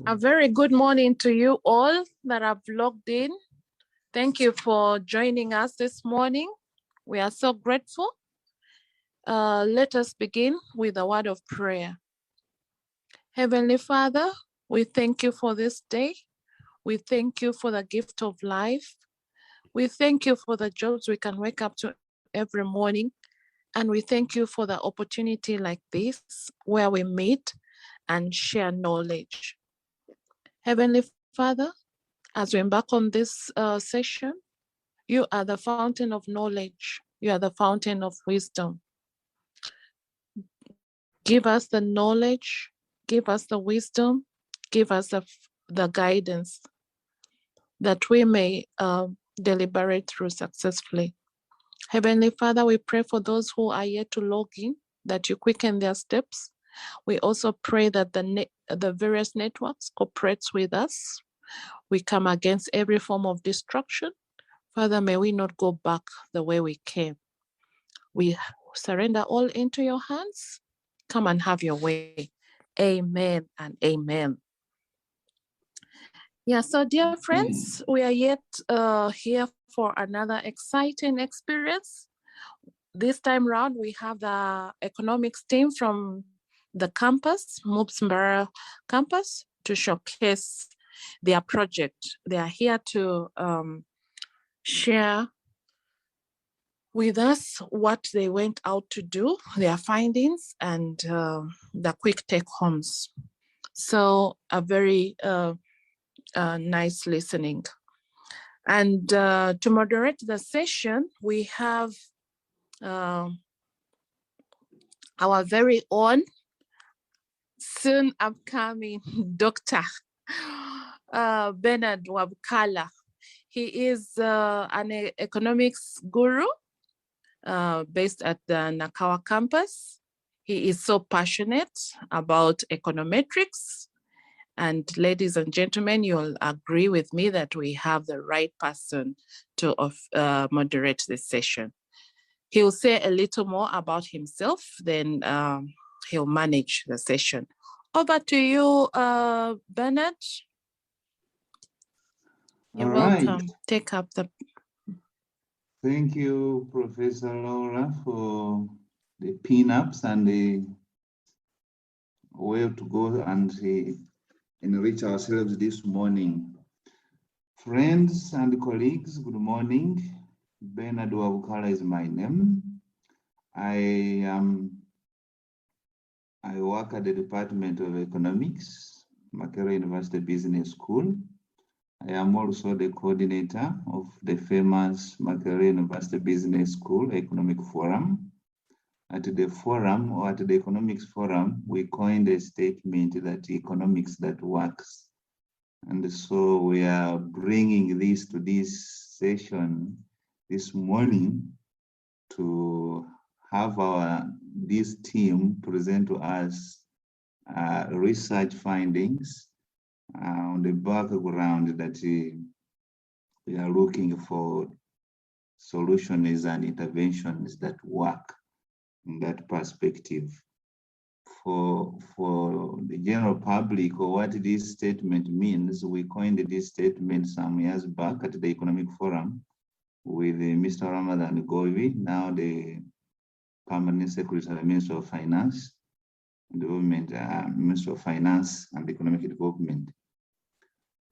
A very good morning to you all that have logged in. Thank you for joining us this morning. We are so grateful. Let us begin with a word of prayer. Heavenly Father, we thank you for this day. We thank you for the gift of life. We thank you for the jobs we can wake up to every morning. And we thank you for the opportunity like this where we meet and share knowledge. Heavenly Father, as we embark on this session, you are the fountain of knowledge. You are the fountain of wisdom. Give us the knowledge, give us the wisdom, give us the guidance that we may deliberate through successfully. Heavenly Father, we pray for those who are yet to log in, that you quicken their steps. We also pray that the various networks cooperates with us. We come against every form of destruction. Father, may we not go back the way we came. We surrender all into your hands. Come and have your way. Amen and amen. Yeah, so dear friends, we are yet here for another exciting experience. This time around, we have the economics team from the campus, MUBS Mbarara campus, to showcase their project. They are here to share with us what they went out to do, their findings, and the quick take-homes. So a very nice listening. And to moderate the session, we have our very own, soon upcoming Dr. Bernard Wabukala. He is an economics guru based at the Nakawa campus. He is so passionate about econometrics. And ladies and gentlemen, you'll agree with me that we have the right person to moderate this session. He'll say a little more about himself, then he'll manage the session. Over to you, Bernard. You're welcome. Take up the... Thank you, Professor Laura, for the pin-ups and the way to go and enrich ourselves this morning. Friends and colleagues, good morning. Bernard Wabukala is my name. I work at the Department of Economics, Makerere University Business School. I am also the coordinator of the famous Makerere University Business School Economic Forum. At the forum, or at the Economics Forum, we coined a statement that economics that works. And so we are bringing this to this session this morning to have this team present to us research findings on the background that we are looking for solutions and interventions that work in that perspective. For the general public, or what this statement means, we coined this statement some years back at the Economic Forum with Mr. Ramadan Govi, now the Permanent Secretary, Minister of Finance, Development, Minister of Finance and Economic Development.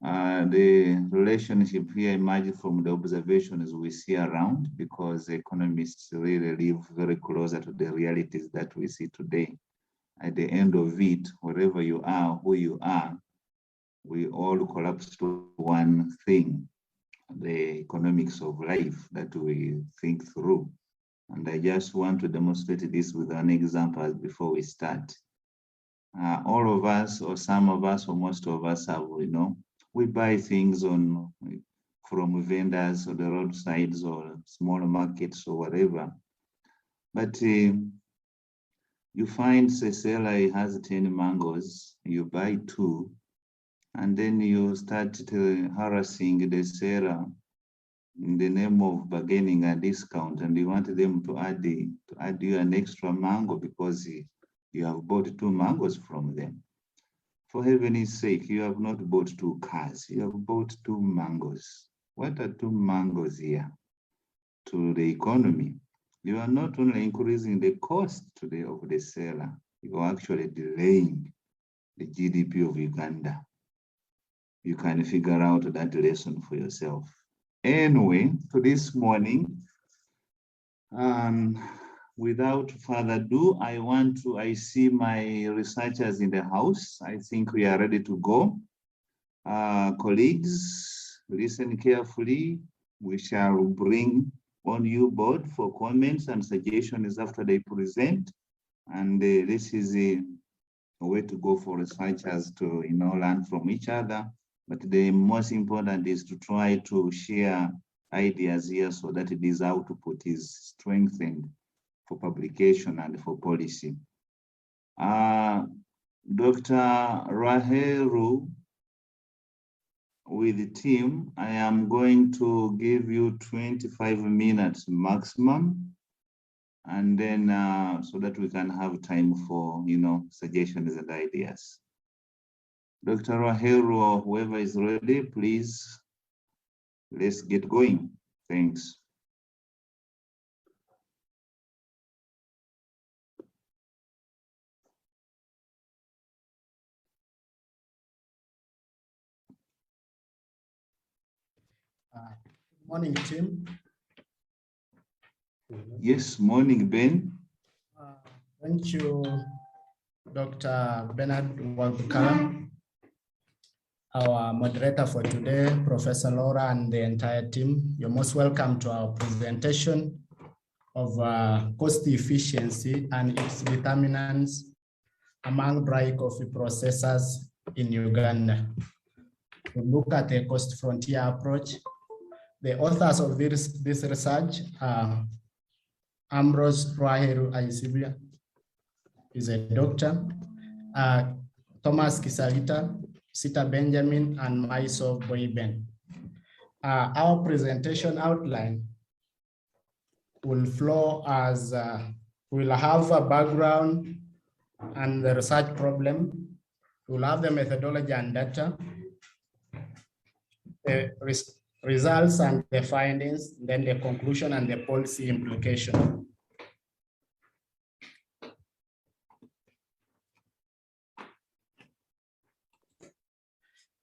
The relationship here emerged from the observations we see around, because economists really live very closer to the realities that we see today. At the end of it, wherever you are, who you are, we all collapse to one thing, the economics of life that we think through. And I just want to demonstrate this with an example before we start. All of us, or some of us, or most of us have, we buy things from vendors or the roadsides or small markets or whatever. But you find a seller has 10 mangoes, you buy 2, and then you start harassing the seller in the name of bargaining a discount, and you want them to add you an extra mango because you have bought 2 mangoes from them. For heaven's sake, you have not bought 2 cars, you have bought 2 mangoes. What are 2 mangoes here to the economy? You are not only increasing the cost today of the seller, you are actually delaying the GDP of Uganda. You can figure out that lesson for yourself. Anyway, to this morning, without further ado, I see my researchers in the house. I think we are ready to go. Colleagues, listen carefully. We shall bring on you board for comments and suggestions after they present. And this is a way to go for researchers to learn from each other. But the most important is to try to share ideas here so that this output is strengthened for publication and for policy. Dr. Rwaheru, with the team, I am going to give you 25 minutes maximum, and then so that we can have time for suggestions and ideas. Dr. Rwaheru, or whoever is ready, please, let's get going. Thanks. Good morning, team. Yes, morning, Ben. Thank you, Dr. Bernard Wabukala, our moderator for today, Professor Laura, and the entire team. You're most welcome to our presentation of cost efficiency and its determinants among dry coffee processors in Uganda. We look at a cost frontier approach. The authors of this research are Ambrose Rwaheru Aheisibwe, is a doctor, Thomas Kisaalita, Musiita Benjamin, and myself, Boyi. Our presentation outline will flow as we'll have a background and the research problem. We'll have the methodology and data, the results and the findings, then the conclusion and the policy implication.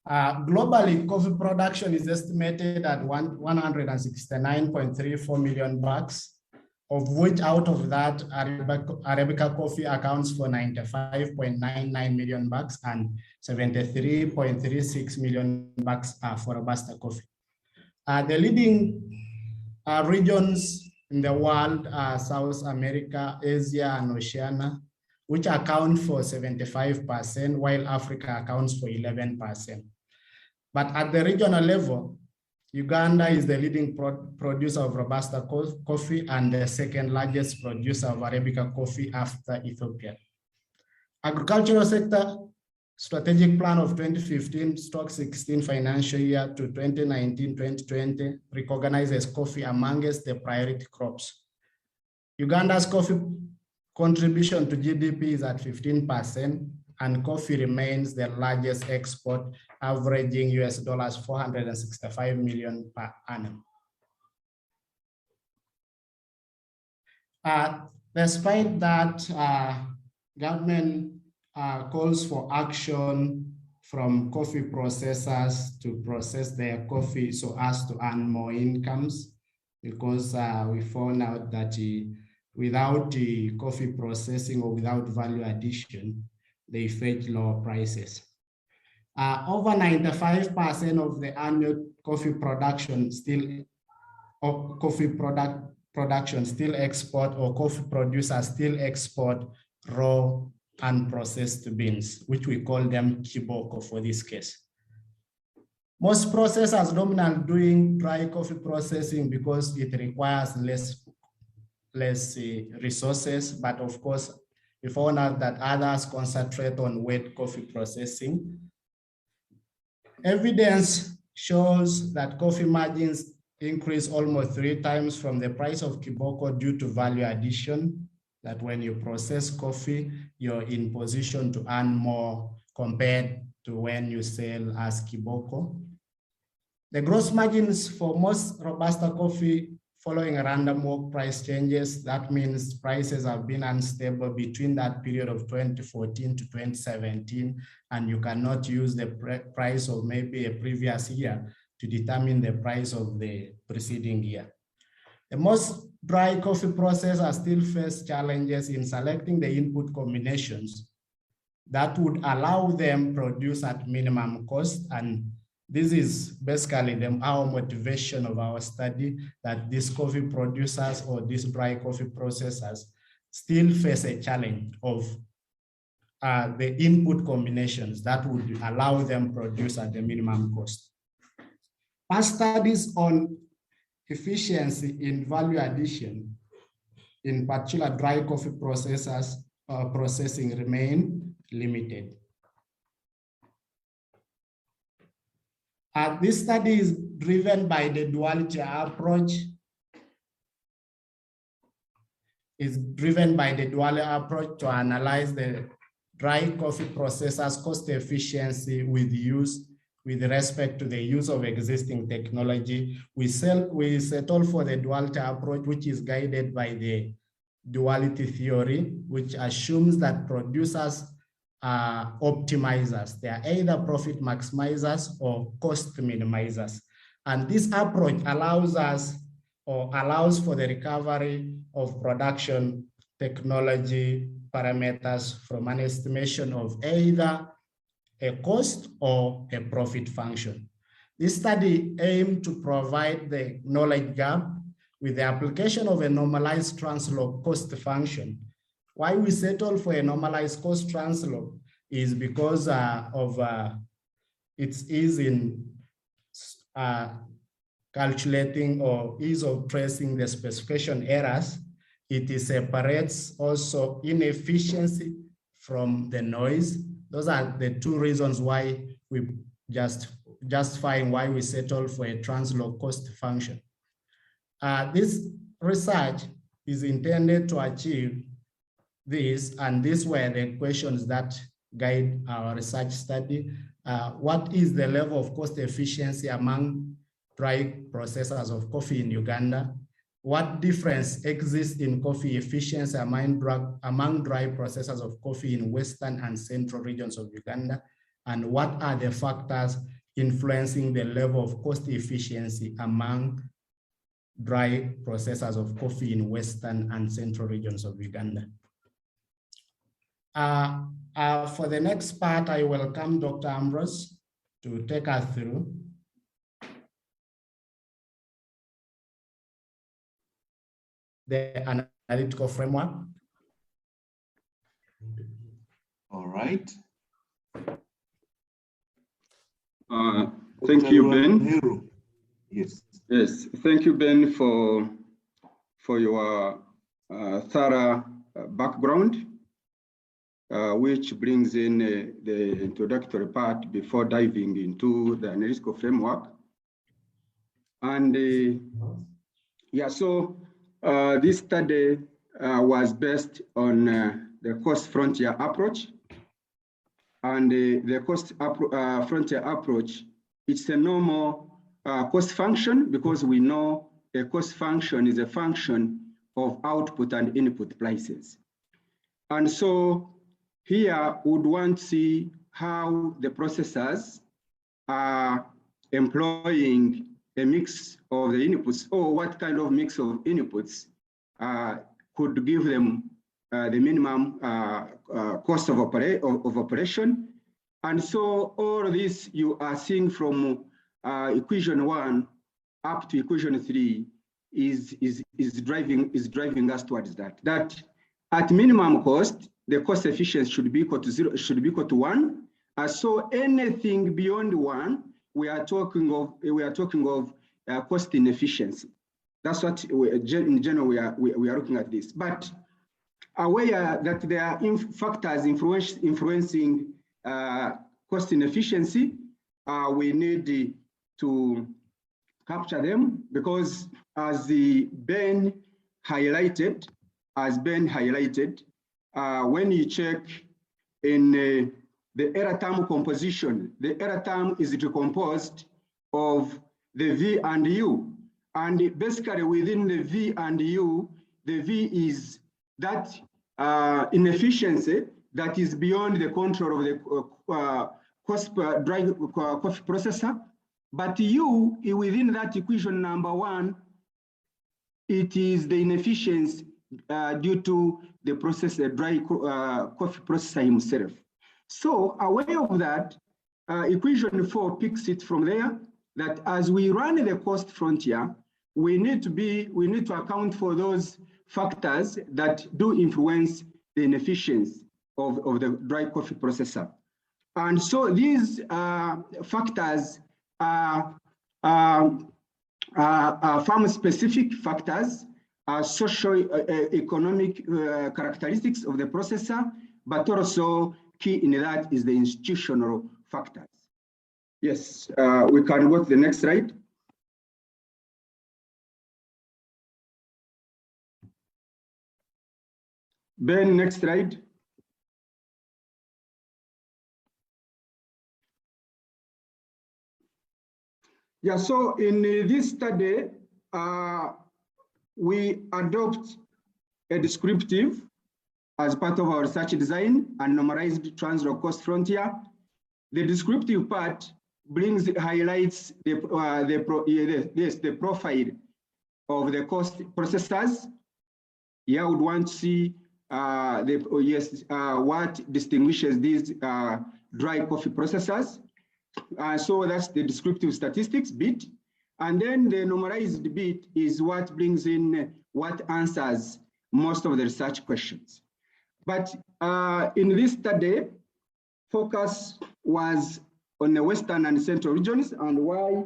Globally, coffee production is estimated at 169.34 million bags, of which out of that, Arabica coffee accounts for 95.99 million bags and 73.36 million bags for Robusta coffee. The leading regions in the world are South America, Asia, and Oceania, which account for 75%, while Africa accounts for 11%. But at the regional level, Uganda is the leading producer of Robusta coffee and the second largest producer of Arabica coffee after Ethiopia. Agricultural sector strategic plan of 2015/16 financial year to 2019-2020 recognizes coffee amongst the priority crops. Uganda's coffee contribution to GDP is at 15%, and coffee remains the largest export, averaging $465 million per annum. Despite that, government calls for action from coffee processors to process their coffee so as to earn more incomes, because we found out that without the coffee processing or without value addition, they fetch lower prices. Over 95% of the annual coffee production export, or coffee producers still export raw unprocessed beans, which we call them kiboko for this case. Most processors don't mind doing dry coffee processing because it requires less resources, but of course, we found out that others concentrate on wet coffee processing. Evidence shows that coffee margins increase almost 3 times from the price of kiboko due to value addition, that when you process coffee, you're in position to earn more compared to when you sell as kiboko. The gross margins for most Robusta coffee following a random walk price changes, that means prices have been unstable between that period of 2014 to 2017, and you cannot use the price of maybe a previous year to determine the price of the preceding year. The most dry coffee processors still face challenges in selecting the input combinations that would allow them produce at minimum cost, and this is basically our motivation of our study, that these coffee producers or these dry coffee processors still face a challenge of the input combinations that would allow them produce at the minimum cost. Past studies on efficiency in value addition, in particular dry coffee processors processing, remain limited. This study is driven by the duality approach. Is driven by the duality approach to analyze the dry coffee processors' cost efficiency with respect to the use of existing technology. We settle for the duality approach, which is guided by the duality theory, which assumes that producers are optimizers. They are either profit maximizers or cost minimizers. And this approach allows us, or allows for the recovery of production technology parameters from an estimation of either a cost or a profit function. This study aimed to provide the knowledge gap with the application of a normalized translog cost function. Why we settle for a normalized cost translog is because of its ease in calculating or ease of tracing the specification errors. It separates also inefficiency from the noise. Those are the two reasons why we justifying why we settle for a translog cost function. This research is intended to achieve this, and these were the questions that guide our research study. What is the level of cost efficiency among dry processors of coffee in Uganda? What difference exists in coffee efficiency among dry processors of coffee in western and central regions of Uganda? And what are the factors influencing the level of cost efficiency among dry processors of coffee in western and central regions of Uganda? For the next part, I welcome Dr. Ambrose to take us through the analytical framework. All right. Thank you, Ben. Yes. Yes, thank you, Ben, for your thorough background, which brings in the introductory part before diving into the analytical framework. And yeah, so this study was based on the cost frontier approach. And the cost frontier approach, it's a normal cost function, because we know a cost function is a function of output and input prices. And so here we would want to see how the processors are employing a mix of the inputs, or what kind of mix of inputs could give them the minimum cost of operation. And so all of this you are seeing from equation 1 up to equation 3 is driving us towards that. That at minimum cost, the cost efficiency should be equal to 0, should be equal to 1. So anything beyond 1, we are talking of cost inefficiency. That's what in general we are looking at this. But aware that there are factors influencing cost inefficiency, we need to capture them, because as Ben highlighted, when you check in the error term composition. The error term is decomposed of the V and U. And basically within the V and U, the V is that inefficiency that is beyond the control of the dry coffee processor. But U, within that equation number 1, it is the inefficiency due to the process, the dry coffee processor himself. So aware of that, equation 4 picks it from there, that as we run the cost frontier, we need to account for those factors that do influence the inefficiency of the dry coffee processor. And so these factors are farm-specific factors, socio-economic characteristics of the processor, but also key in that is the institutional factors. Yes, we can go to the next slide. Ben, next slide. Yeah, so in this study, we adopt a descriptive as part of our research design and normalized translog cost frontier. The descriptive part highlights the profile of the cost processors. Here I would want to see what distinguishes these dry coffee processors. So that's the descriptive statistics bit. And then the normalized bit is what brings in what answers most of the research questions. But in this study, focus was on the Western and Central regions, and why?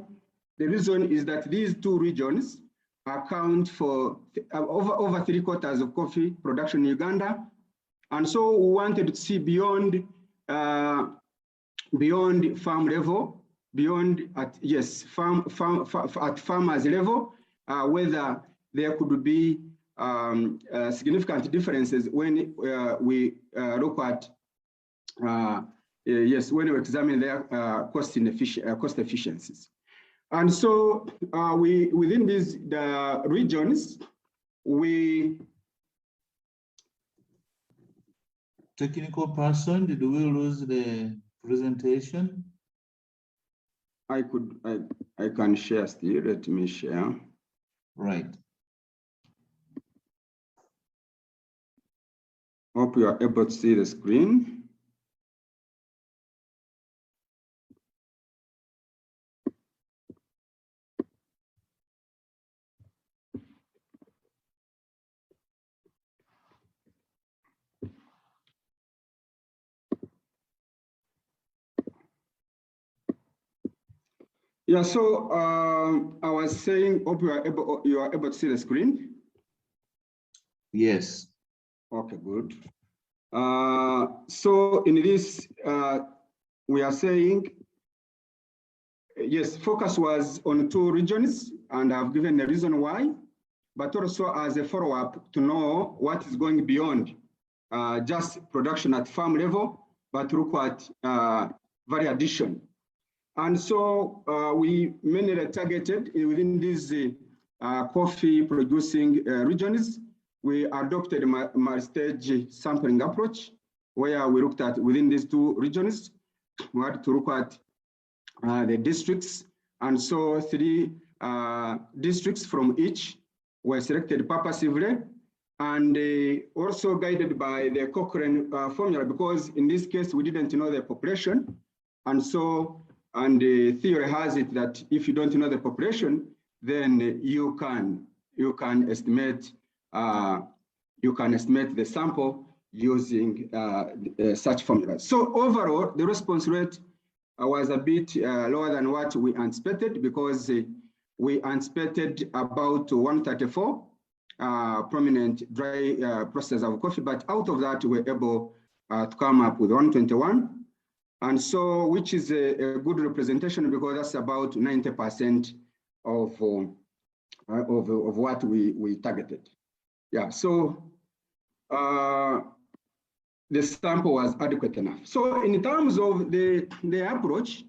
The reason is that these two regions account for over 3/4 of coffee production in Uganda. And so we wanted to see beyond farm level, at farmers level, whether there could be significant differences when we look at when we examine their cost efficiencies. And so within the regions, Technical person, did we lose the presentation? I can share still. Let me share. Right. Hope you are able to see the screen. Yeah, so I was saying, hope you are able to see the screen. Yes. Okay, good. So in this, we are saying, yes, focus was on two regions, and I've given the reason why, but also as a follow-up to know what is going beyond just production at farm level, but look at value addition. And so we mainly targeted within these coffee producing regions. We adopted a multi-stage sampling approach, where we looked at within these two regions, we had to look at the districts. And so 3 districts from each were selected purposively, and also guided by the Cochrane formula, because in this case, we didn't know the population. And so, and the theory has it that if you don't know the population, then you can estimate the sample using such formulas. So overall, the response rate was a bit lower than what we anticipated, because we anticipated about 134 prominent dry processors of coffee, but out of that, we were able to come up with 121. And so, which is a good representation, because that's about 90% of what we targeted. Yeah, so the sample was adequate enough. So in terms of the approach,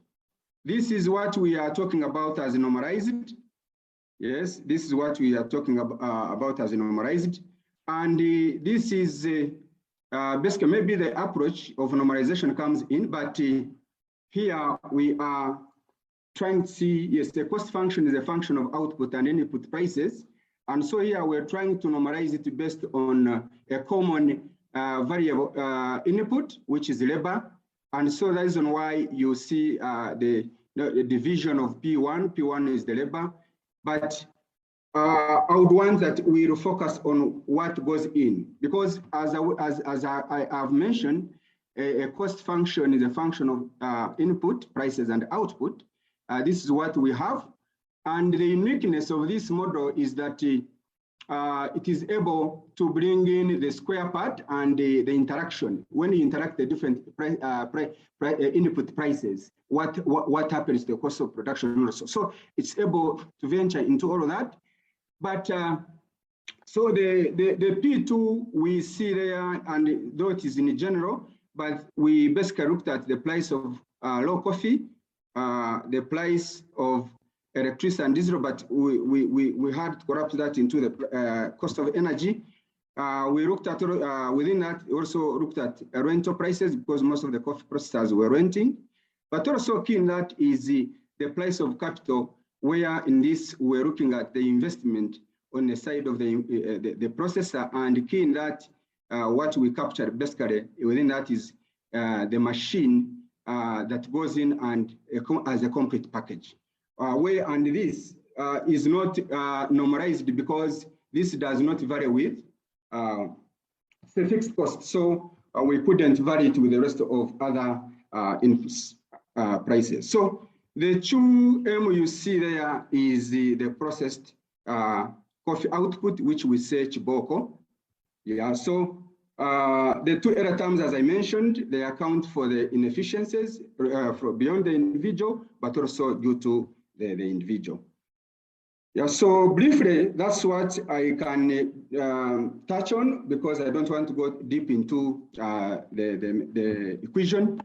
this is what we are talking about as normalized. Yes, this is what we are talking about as normalized. And this is basically maybe the approach of normalization comes in, but here we are trying to see, yes, the cost function is a function of output and input prices. And so here we're trying to normalize it based on a common variable input, which is labor. And so that is why you see the division of P1. P1 is the labor. But I would want that we focus on what goes in, because as I have mentioned, a cost function is a function of input, prices, and output. This is what we have. And the uniqueness of this model is that it is able to bring in the square part and the interaction. When you interact the different input prices, what happens to the cost of production also. So it's able to venture into all of that. But so the P2 we see there, and though it is in general, but we basically looked at the price of low coffee, the price of electricity and diesel, but we had to corrupt that into the cost of energy. We looked at, within that, we also looked at rental prices because most of the coffee processors were renting. But also key in that is the price of capital, where in this we're looking at the investment on the side of the processor, and key in that what we capture basically within that is the machine that goes in and as a complete package. Where and this is not normalized because this does not vary with the fixed cost. So we couldn't vary it with the rest of other inputs prices. So the two you see there is the processed coffee output, which we say Chiboko. Yeah, so the two error terms, as I mentioned, they account for the inefficiencies beyond the individual, but also due to the individual. Yeah, so briefly, that's what I can touch on, because I don't want to go deep into the equation.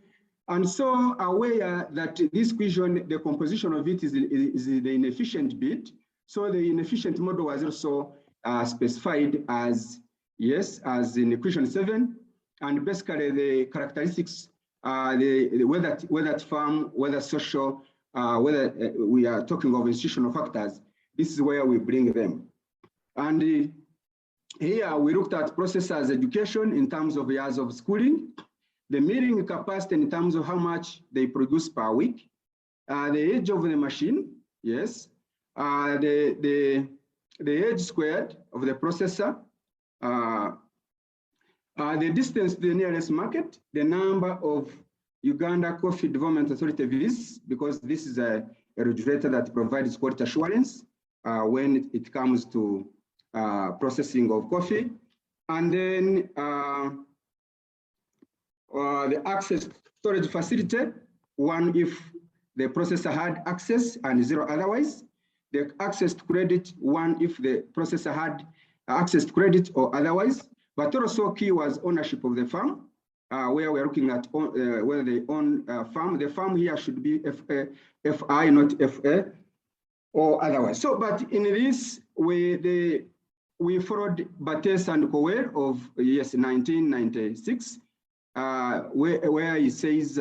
And so aware that this equation, the composition of it is the inefficient bit. So the inefficient model was also specified as, yes, as in equation 7. And basically the characteristics, whether farm, whether social, whether we are talking of institutional factors, this is where we bring them. And here we looked at processors education in terms of years of schooling, the milling capacity in terms of how much they produce per week, the age of the machine, yes, the age squared of the processor, the distance to the nearest market, the number of Uganda Coffee Development Authority visits, because this is a regulator that provides quality assurance when it comes to processing of coffee. And then the access storage facility, one if the processor had access and 0 otherwise. The access to credit, one if the processor had access to credit or otherwise. But also key was ownership of the farm, where we're looking at whether they own farm. The farm here should be FI, not FA, or otherwise. So, but in this, we followed Bates and Cowell of 1996, where he says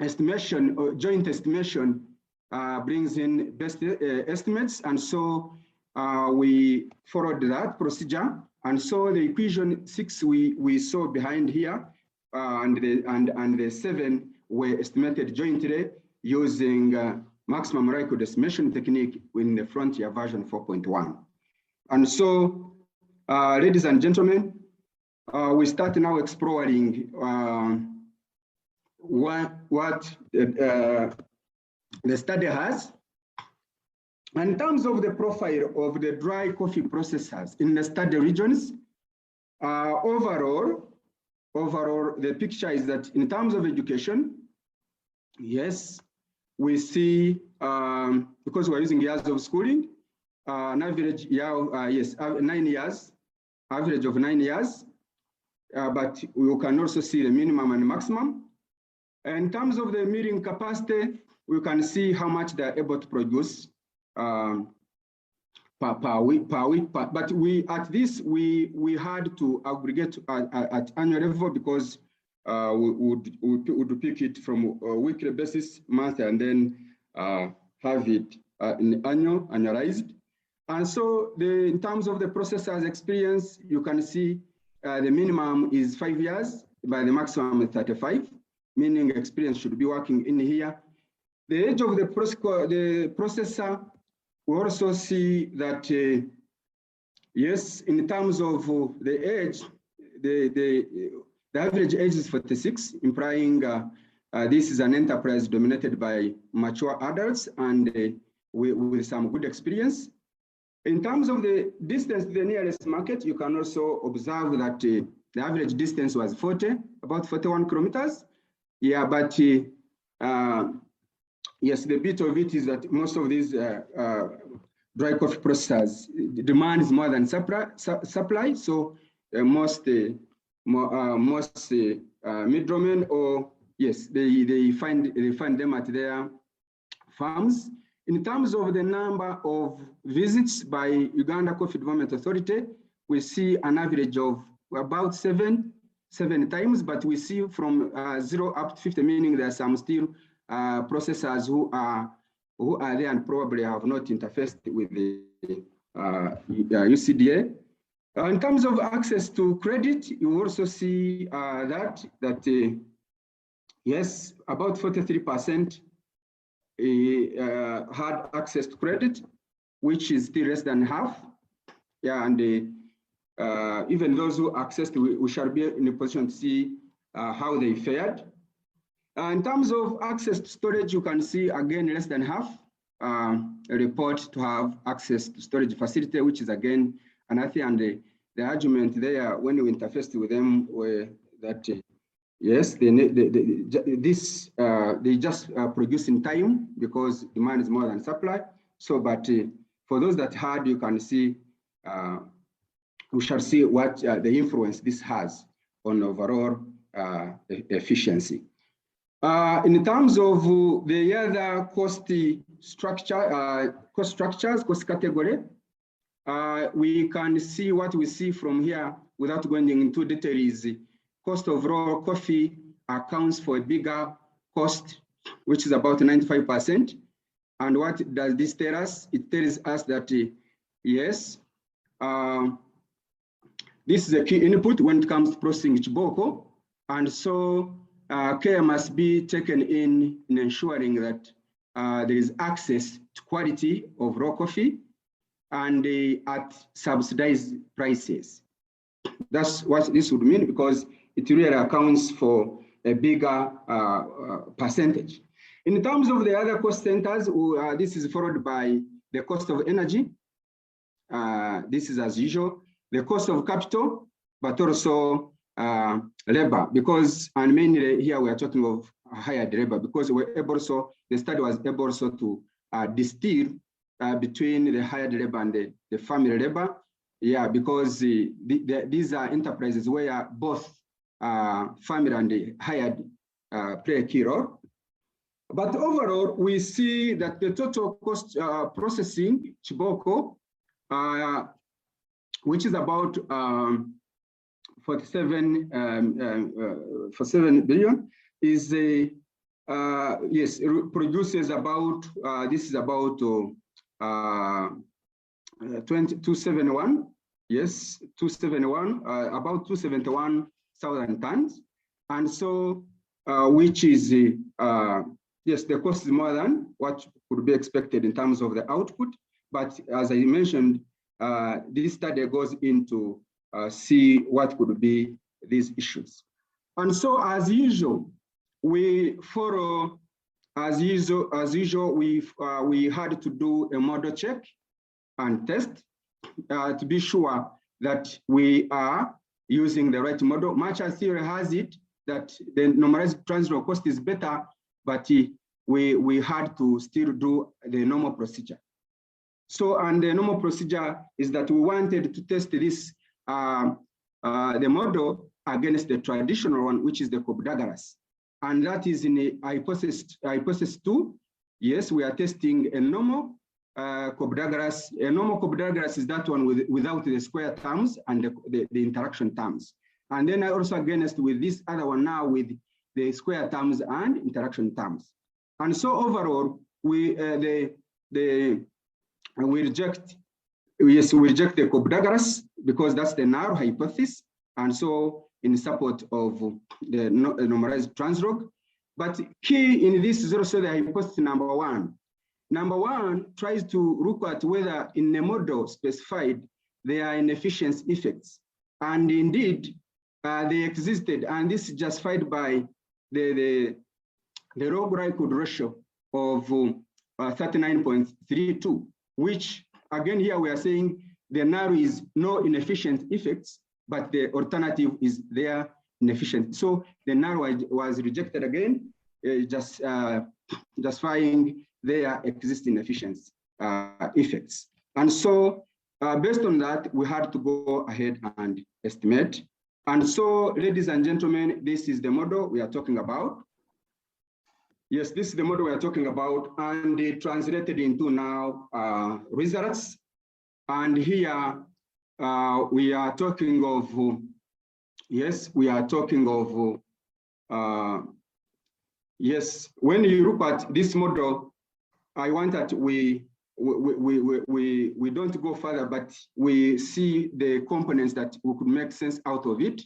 estimation or joint estimation brings in best estimates, and so we followed that procedure. And so the equation 6 we saw behind here, and the 7 were estimated jointly using maximum likelihood estimation technique in the frontier version 4.1. And so, ladies and gentlemen, we start now exploring what the study has. And in terms of the profile of the dry coffee processors in the study regions, overall, the picture is that in terms of education, yes, we see, because we're using years of schooling, an average year, 9 years, average of 9 years. but you can also see the minimum and maximum. In terms of the milling capacity, we can see how much they're able to produce per week. But we had to aggregate at annual level because we would pick it from a weekly basis, month, and then have it in annualized. And so in terms of the processor's experience, you can see the minimum is 5 years, by the maximum is 35, meaning experience should be working in here. The age of the processor, we also see that, yes, in terms of the age, the average age is 46, implying this is an enterprise dominated by mature adults and with some good experience. In terms of the distance to the nearest market, you can also observe that the average distance was about 41 kilometers. Yeah, but yes, the bit of it is that most of these dry coffee processors, the demand is more than supply. So most middlemen, or yes, they find them at their farms. In terms of the number of visits by Uganda Coffee Development Authority, we see an average of about seven times, but we see from 0 up to 50, meaning there are some still processors who are there and probably have not interfaced with the UCDA. In terms of access to credit, you also see that yes, about 43% had access to credit, which is still less than half. Yeah, and even those who accessed, we shall be in a position to see how they fared. In terms of access to storage, you can see again less than half report to have access to storage facility, which is again another. And the argument there when we interfaced with them were that yes, they just produce in time because demand is more than supply. So, but for those that had, you can see, we shall see what the influence this has on overall efficiency. In terms of the other cost structures, cost category, we can see what we see from here without going into details. Cost of raw coffee accounts for a bigger cost, which is about 95%. And what does this tell us? It tells us that, yes, this is a key input when it comes to processing chiboko. And so care must be taken in ensuring that there is access to quality of raw coffee and at subsidized prices. That's what this would mean, because it really accounts for a bigger percentage. In terms of the other cost centers, this is followed by the cost of energy. This is as usual, the cost of capital, but also labor, because, and mainly here we are talking of hired labor, because we're able, so the study was able also to distill between the hired labor and the family labor. Yeah, because these are enterprises where both family and the hired play a key role. But overall, we see that the total cost processing chiboko, which is about 47 billion, is yes, produces about this is about 271. Yes, 271, about 271,000 tons, and so which is yes, the cost is more than what could be expected in terms of the output. But as I mentioned, this study goes into see what could be these issues. And so, as usual, we follow, as usual, we had to do a model check and test to be sure that we are using the right model. Much as theory has it that the normalized translog cost is better, but we had to still do the normal procedure. So, and the normal procedure is that we wanted to test this, the model against the traditional one, which is the Cobdagarus. And that is in a hypothesis 2. Yes, we are testing a normal Cobdagarus. A normal Cobdagarus is that one without the square terms and the interaction terms. And then I also against with this other one now with the square terms and interaction terms. And so overall, we reject, yes, we reject the Cobdagarus because that's the narrow hypothesis. And so in support of the normalized translog. But key in this is also the hypothesis number 1. Number 1 tries to look at whether in the model specified there are inefficiency effects. And indeed, they existed, and this is justified by the log likelihood ratio of 39.32, which again here we are saying the narrow is no inefficient effects, but the alternative is their inefficient. So the narrow was rejected again, just justifying their existing efficiency effects. And so based on that, we had to go ahead and estimate. And so, ladies and gentlemen, this is the model we are talking about. Yes, this is the model we are talking about, and it translated into now results. And here we are talking of, yes, we are talking of, yes, when you look at this model, I want that we don't go further, but we see the components that we could make sense out of it.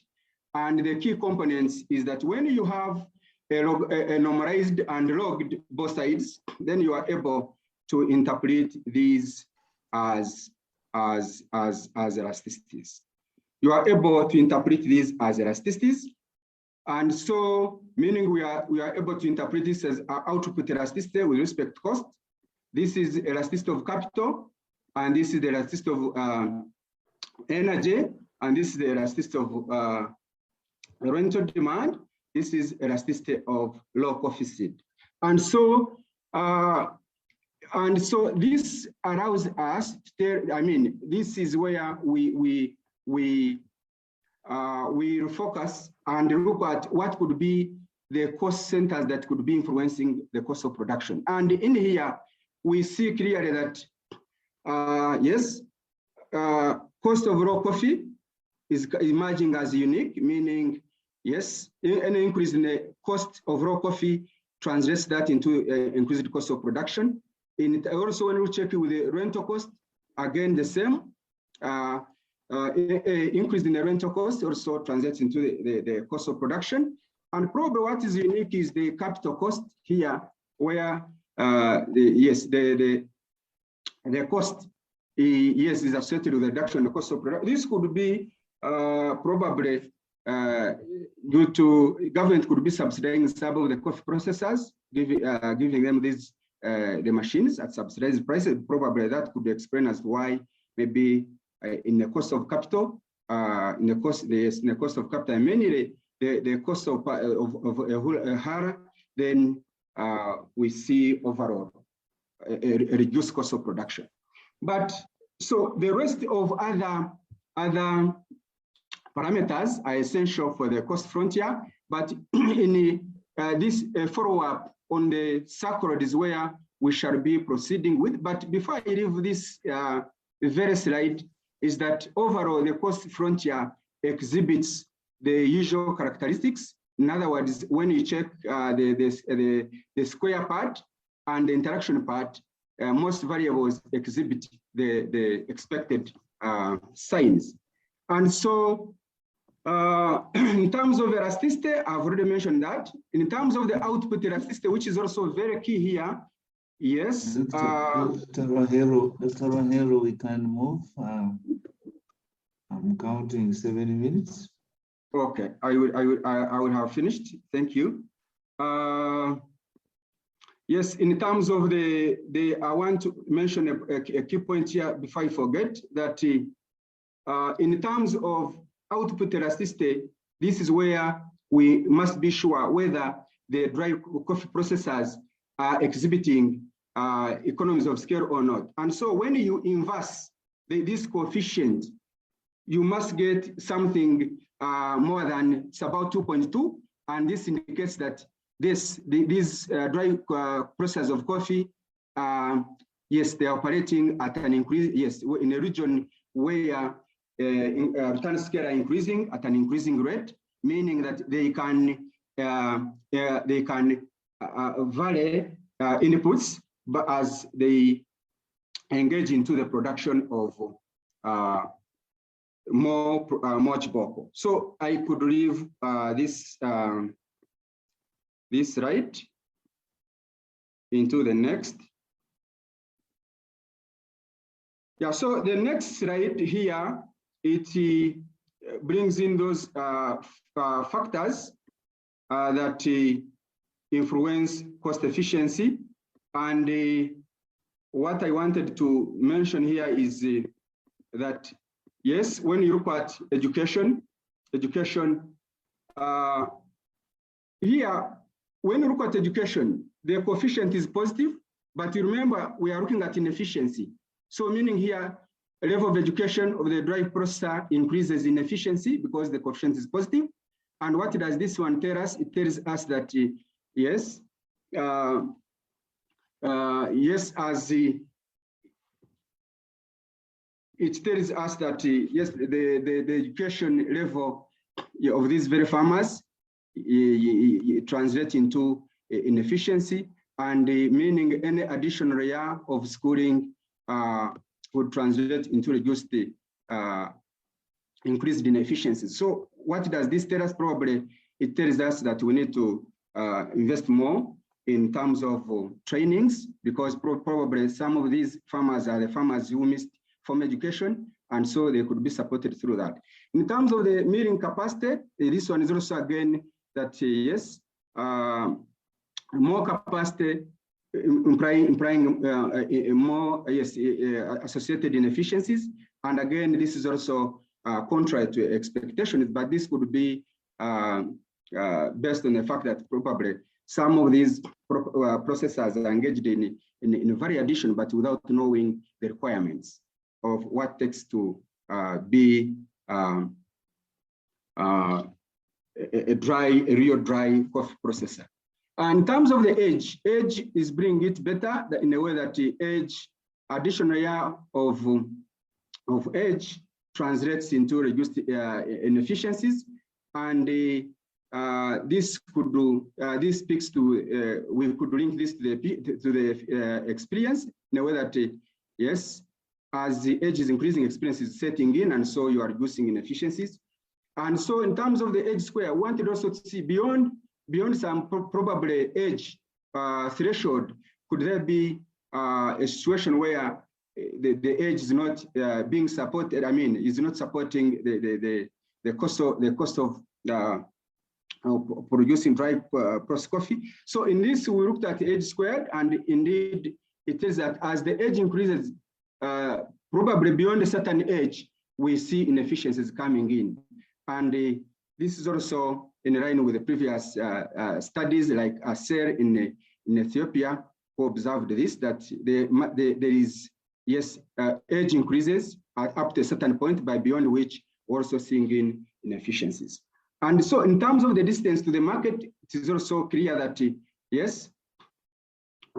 And the key components is that when you have a normalized and logged both sides, then you are able to interpret these as elasticities. You are able to interpret these as elasticities. And so, meaning we are able to interpret this as output elasticity with respect to cost. This is elasticity of capital, and this is the elasticity of energy, and this is the elasticity of rental demand. This is elasticity of low coefficient. And so this allows us to, I mean, this is where we focus and look at what could be the cost centers that could be influencing the cost of production. And in here, we see clearly that, yes, cost of raw coffee is emerging as unique, meaning, yes, an increase in the cost of raw coffee translates that into increased cost of production. Also, when we check with the rental cost, again, the same. Increase in the rental cost also translates into the cost of production. And probably what is unique is the capital cost here, where the cost is associated with the reduction in the cost of production. This could be probably due to government could be subsidizing some of the coffee processors, giving them these the machines at subsidized prices. Probably that could explain as to why maybe in the cost of capital, in the cost of capital, mainly the cost of a HARA, then we see overall a reduced cost of production. But so the rest of other parameters are essential for the cost frontier, but in this follow-up on the circle is where we shall be proceeding with. But before I leave this very slide, is that overall the cost frontier exhibits the usual characteristics. In other words, when you check the square part and the interaction part, most variables exhibit the expected signs. And so in terms of elasticity, I've already mentioned that. In terms of the output elasticity, which is also very key here, yes. Dr. Rwaheru, we can move. I'm counting 7 minutes. Okay, I will have finished. Thank you. Yes, in terms of I want to mention a key point here before I forget that in terms of output elasticity, this is where we must be sure whether the dry coffee processors are exhibiting economies of scale or not. And so when you inverse this coefficient, you must get something more than, it's about 2.2. And this indicates that these dry process of coffee, yes, they're operating at an increase, yes, in a region where return scale are increasing at an increasing rate, meaning that they can vary inputs, but as they engage into the production of more chiboko. So I could leave this slide into the next. Yeah, so the next slide here, it brings in those factors that influence cost efficiency. And what I wanted to mention here is that, yes, when you look at education, here, when you look at education, the coefficient is positive, but you remember we are looking at inefficiency. So meaning here, a level of education of the dry processor increases in efficiency because the coefficient is positive. And what does this one tell us? It tells us that yes, yes, as it tells us that yes, the education level of these very farmers translate into inefficiency, and meaning any additional year of schooling would translate into reduced increased inefficiency. So what does this tell us? Probably it tells us that we need to invest more in terms of trainings, because probably some of these farmers are the farmers who missed farm education, and so they could be supported through that. In terms of the milling capacity, this one is also again that yes, more capacity implying more yes associated inefficiencies, and again this is also contrary to expectations, but this could be based on the fact that probably some of these processors are engaged in value addition, but without knowing the requirements of what takes to be a real dry coffee processor. And in terms of the age is bringing it better in a way that the age, additional year of age translates into reduced inefficiencies, and this could do. This speaks to we could link this to the experience in a way that yes, as the age is increasing, experience is setting in, and so you are reducing inefficiencies. And so in terms of the age square, I wanted also to see beyond some probably age threshold, could there be a situation where the age is not being supported? I mean, is not supporting the cost of producing dry processed coffee. So in this, we looked at the age squared, and indeed it is that as the age increases, probably beyond a certain age, we see inefficiencies coming in. And this is also in line with the previous studies like ASER in Ethiopia, who observed this, that there is, yes, age increases up to a certain point, by beyond which we're also seeing in inefficiencies. And so in terms of the distance to the market, it is also clear that, yes,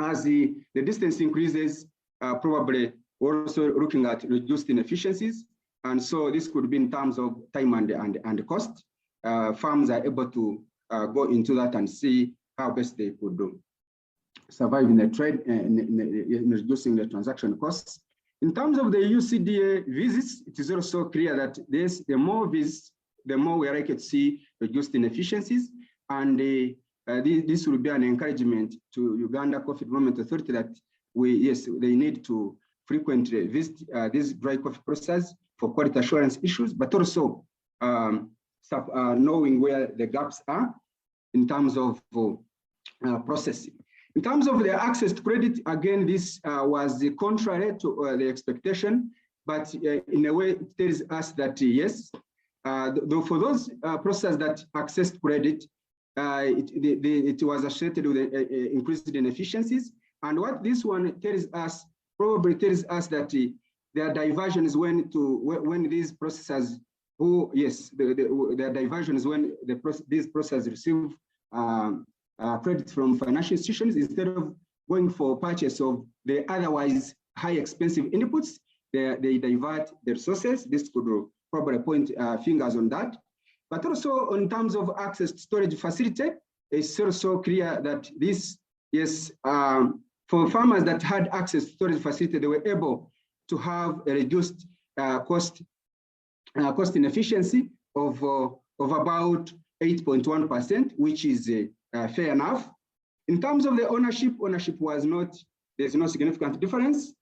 as the distance increases, probably we're also looking at reduced inefficiencies. And so this could be in terms of time and cost. Farms are able to go into that and see how best they could do survive in the trade in reducing the transaction costs. In terms of the UCDA visits, it is also clear that the more visits, the more we are likely to see reduced inefficiencies. And this will be an encouragement to Uganda Coffee Development Authority that they need to frequently visit these dry coffee processors for quality assurance issues, but also knowing where the gaps are in terms of processing. In terms of the access to credit, again, this was the contrary to the expectation, but in a way it tells us that yes, though for those processors that accessed credit, it was associated with increased inefficiencies. And what this one tells us, probably tells us that there are diversions when these processors who, yes, the diversions when these processors receive credit from financial institutions, instead of going for purchase of the otherwise high expensive inputs, they divert their resources. This could probably point fingers on that. But also in terms of access to storage facility, it's also clear that this, yes, for farmers that had access to storage facility, they were able to have a reduced cost inefficiency of about 8.1%, which is fair enough. In terms of the ownership was not, there's no significant difference,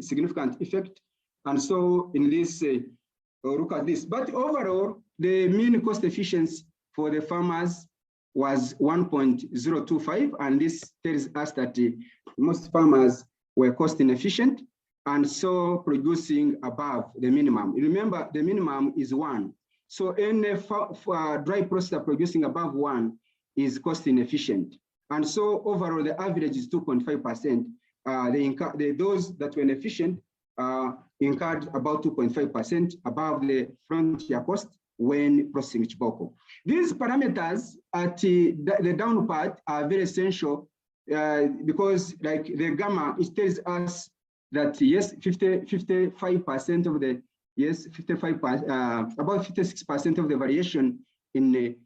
significant effect. And so in this, look at this. But overall, the mean cost efficiency for the farmers was 1.025, and this tells us that most farmers were cost inefficient and so producing above the minimum. Remember, the minimum is 1. So any dry processor producing above 1 is cost inefficient. And so overall, the average is 2.5%. Those that were inefficient incurred about 2.5% above the frontier cost when processing chiboko. These parameters at the down part are very essential because, like the gamma, it tells us that yes, 55% of the, yes, 55%, about 56% of the variation in the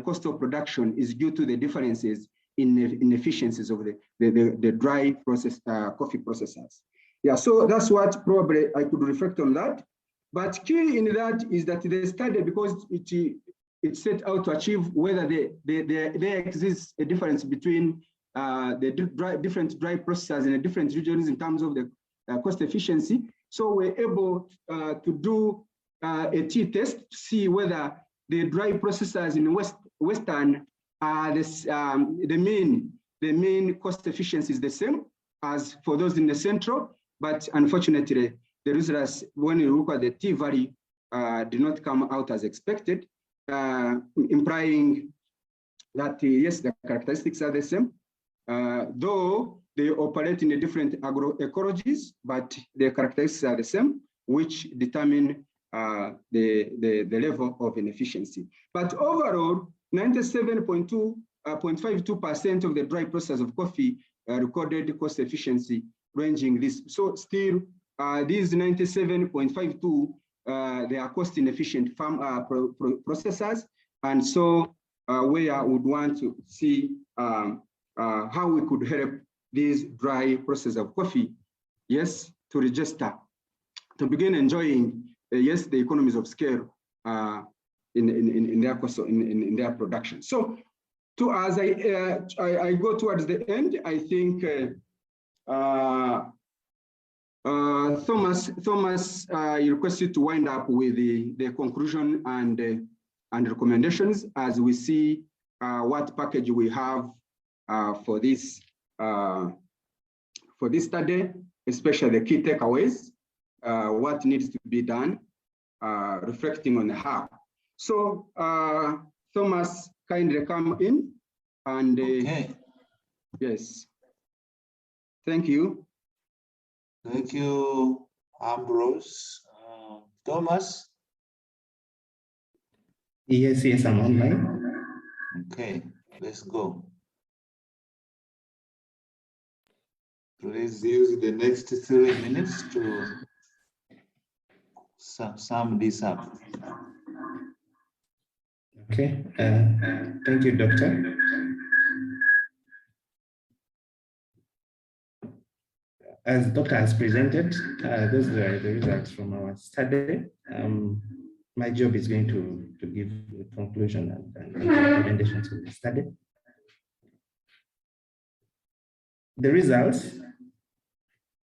cost of production is due to the differences in efficiencies of the dry process coffee processors. Yeah, so that's what probably I could reflect on that. But key in that is that the study, because it set out to achieve whether there exists a difference between the different dry processors in the different regions in terms of the cost efficiency. So we're able to do a t-test to see whether the dry processors in Western are the main cost efficiency is the same as for those in the Central. But unfortunately, the results, when you look at the t-value, did not come out as expected, implying that yes, the characteristics are the same, though they operate in a different agroecologies, but the characteristics are the same, which determine the level of inefficiency. But overall, 97.52% of the dry process of coffee recorded cost efficiency ranging this. So still, these 97.52, they are cost inefficient farm processors. And so we would want to see how we could help these dry process of coffee, yes, to register, to begin enjoying, yes, the economies of scale in their cost, in their production. So, as I go towards the end, I think Thomas requested to wind up with the conclusion and recommendations as we see what package we have for this study, especially the key takeaways, what needs to be done, reflecting on the how. So Thomas, kindly come in and okay. Yes, thank you. Thank you, Ambrose. Thomas? Yes, I'm online. Okay, let's go. Please use the next 3 minutes to sum this up. Okay, thank you, Doctor. As Doctor has presented, those are the results from our study. My job is going to give a conclusion and recommendations of the study. The results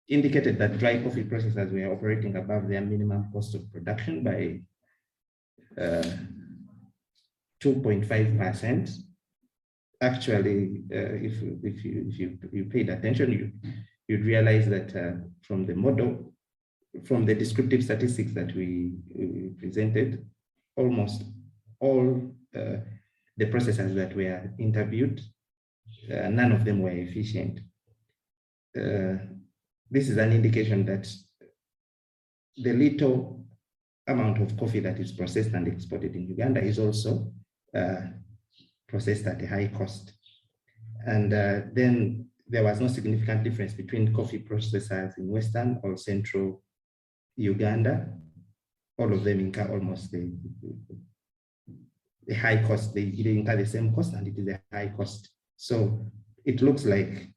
indicated that dry coffee processors were operating above their minimum cost of production by 2.5%. Actually, if you paid attention, you'd realize that from the model, from the descriptive statistics that we presented, almost all the processors that were interviewed, none of them were efficient. This is an indication that the little amount of coffee that is processed and exported in Uganda is also processed at a high cost. And then there was no significant difference between coffee processors in Western or Central Uganda. All of them incur almost the high cost. They incur the same cost, and it is a high cost. So it looks like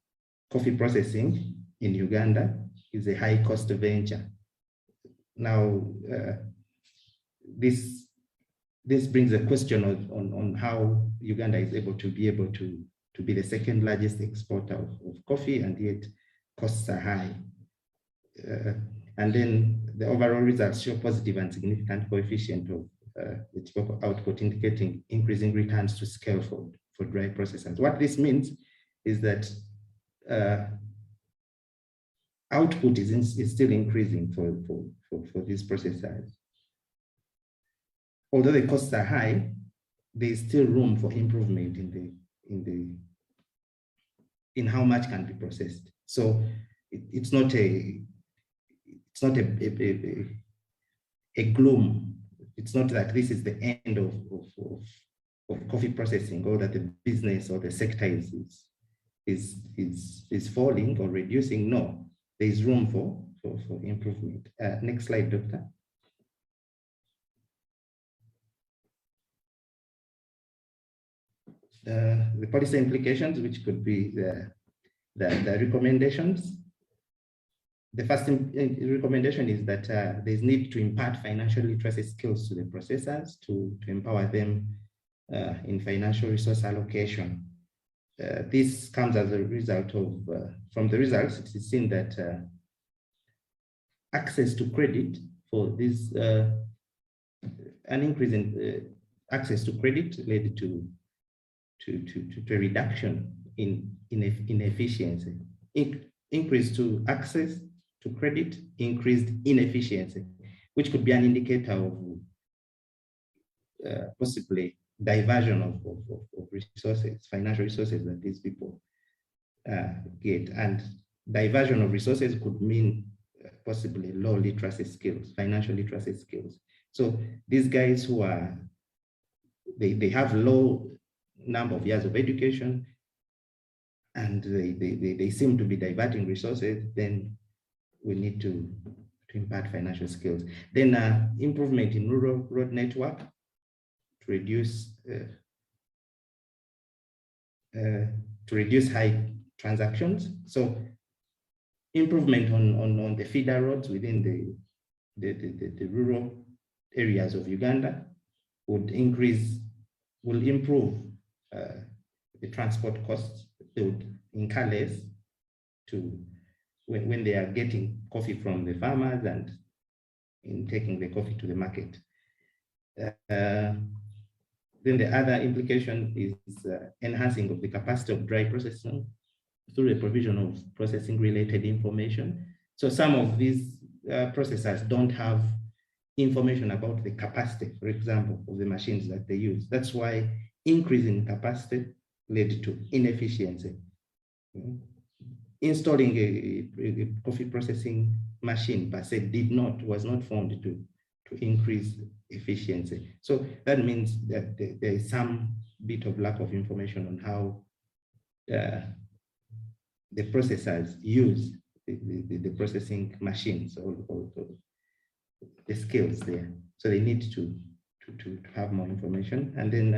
coffee processing in Uganda is a high cost venture. Now, this brings a question on how Uganda is able to be the second largest exporter of coffee, and yet costs are high. And then the overall results show positive and significant coefficient of the typical output, indicating increasing returns to scale for dry processors. What this means is that output is still increasing for these processors. Although the costs are high, there is still room for improvement in how much can be processed. So it's not a gloom. It's not that this is the end of coffee processing, or that the business or the sector is falling or reducing. No, there is room for improvement. Next slide, Doctor. The policy implications, which could be the recommendations. The first recommendation is that there's need to impart financial literacy skills to the processors to empower them in financial resource allocation. This comes as a result of, from the results, it is seen that access to credit for this, an increase in access to credit led to a reduction in inefficiency. Increase to access to credit, increased inefficiency, which could be an indicator of possibly diversion of resources, financial resources that these people get. And diversion of resources could mean possibly low literacy skills, financial literacy skills. So these guys who are, they have low number of years of education, and they seem to be diverting resources, then we need to impart financial skills. Then improvement in rural road network to reduce high transactions. So improvement on the feeder roads within the rural areas of Uganda will improve the transport costs. They would incur less when they are getting coffee from the farmers and in taking the coffee to the market. Then the other implication is enhancing of the capacity of dry processing through the provision of processing related information. So some of these processors don't have information about the capacity, for example, of the machines that they use. That's why increasing capacity led to inefficiency. Installing a coffee processing machine per se was not found to increase efficiency. So that means that there is some bit of lack of information on how the processors use the processing machines, or the skills there. So they need to have more information. And then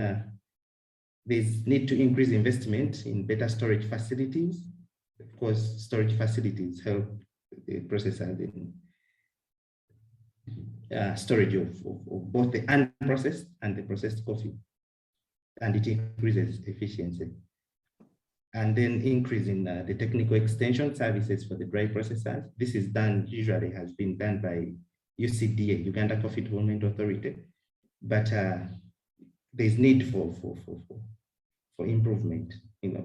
there's need to increase investment in better storage facilities. Of course, storage facilities help the processors in storage of both the unprocessed and the processed coffee, and it increases efficiency. And then increase in the technical extension services for the dry processors. This is done, usually has been done by UCDA, Uganda Coffee Development Authority, but there's need for improvement,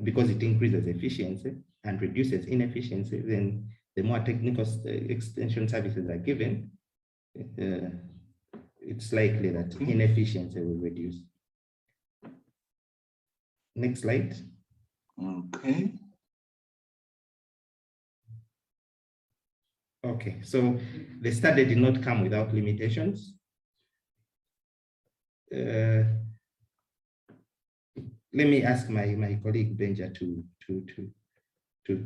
because it increases efficiency and reduces inefficiency. Then the more technical extension services are given, it's likely that inefficiency will reduce. Next slide. Okay. Okay, so the study did not come without limitations. let me ask my colleague Benja to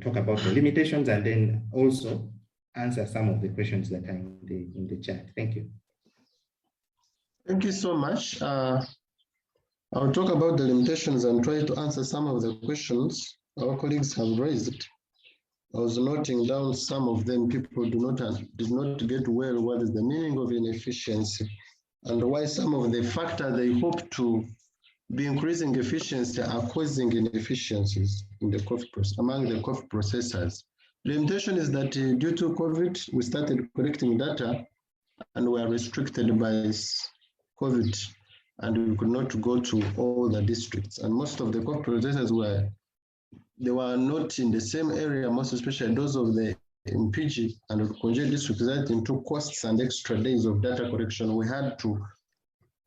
talk about the limitations and then also answer some of the questions that are in the chat. Thank you. Thank you so much. I'll talk about the limitations and try to answer some of the questions our colleagues have raised. I was noting down some of them. People did not get well what is the meaning of inefficiency and why some of the factors they hope to be increasing efficiency are causing inefficiencies in the coffee process, among the coffee processors. The limitation is that due to COVID, we started collecting data and we are restricted by COVID and we could not go to all the districts. And most of the coffee processors were not in the same area, most especially those of the MPG and Konje districts, that into costs and extra days of data collection. We had to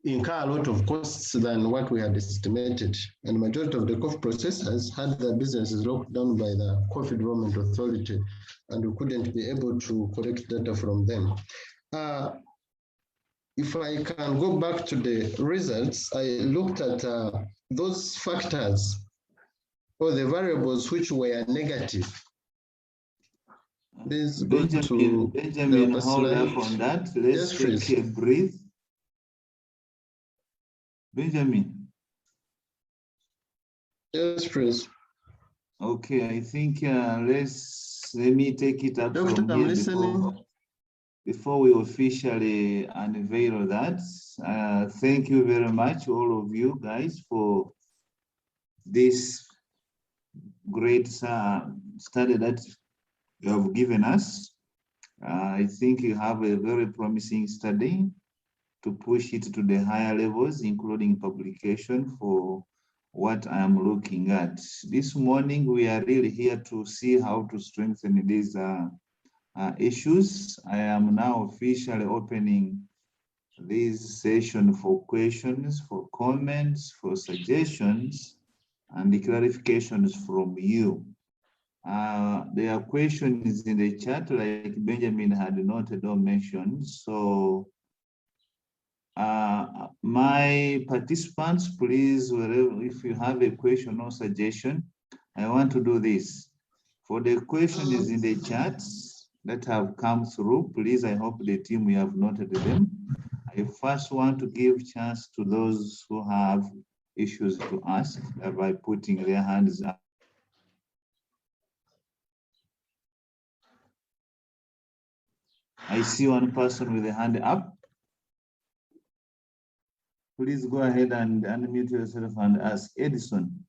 incur a lot of costs than what we had estimated. And majority of the coffee processors had their businesses locked down by the Coffee Development Authority, and we couldn't be able to collect data from them. If I can go back to the results, I looked at those factors or the variables which were negative. Let's go to Benjamin, hold up on that. Let's take a breath. Benjamin. Yes, please. Okay, I think let me take it up Doctor, from I'm here listening. before we officially unveil that. Thank you very much, all of you guys, for this great study that you have given us. I think you have a very promising study to push it to the higher levels, including publication for what I am looking at. This morning, we are really here to see how to strengthen these issues. I am now officially opening this session for questions, for comments, for suggestions, and the clarifications from you. There are questions in the chat, like Benjamin had noted or mentioned. So my participants, please, wherever, if you have a question or suggestion, I want to do this. For the questions in the chat that have come through, please, I hope the team, we have noted them. I first want to give chance to those who have issues to ask by putting their hands up. I see one person with a hand up. Please go ahead and unmute yourself and ask. Edison.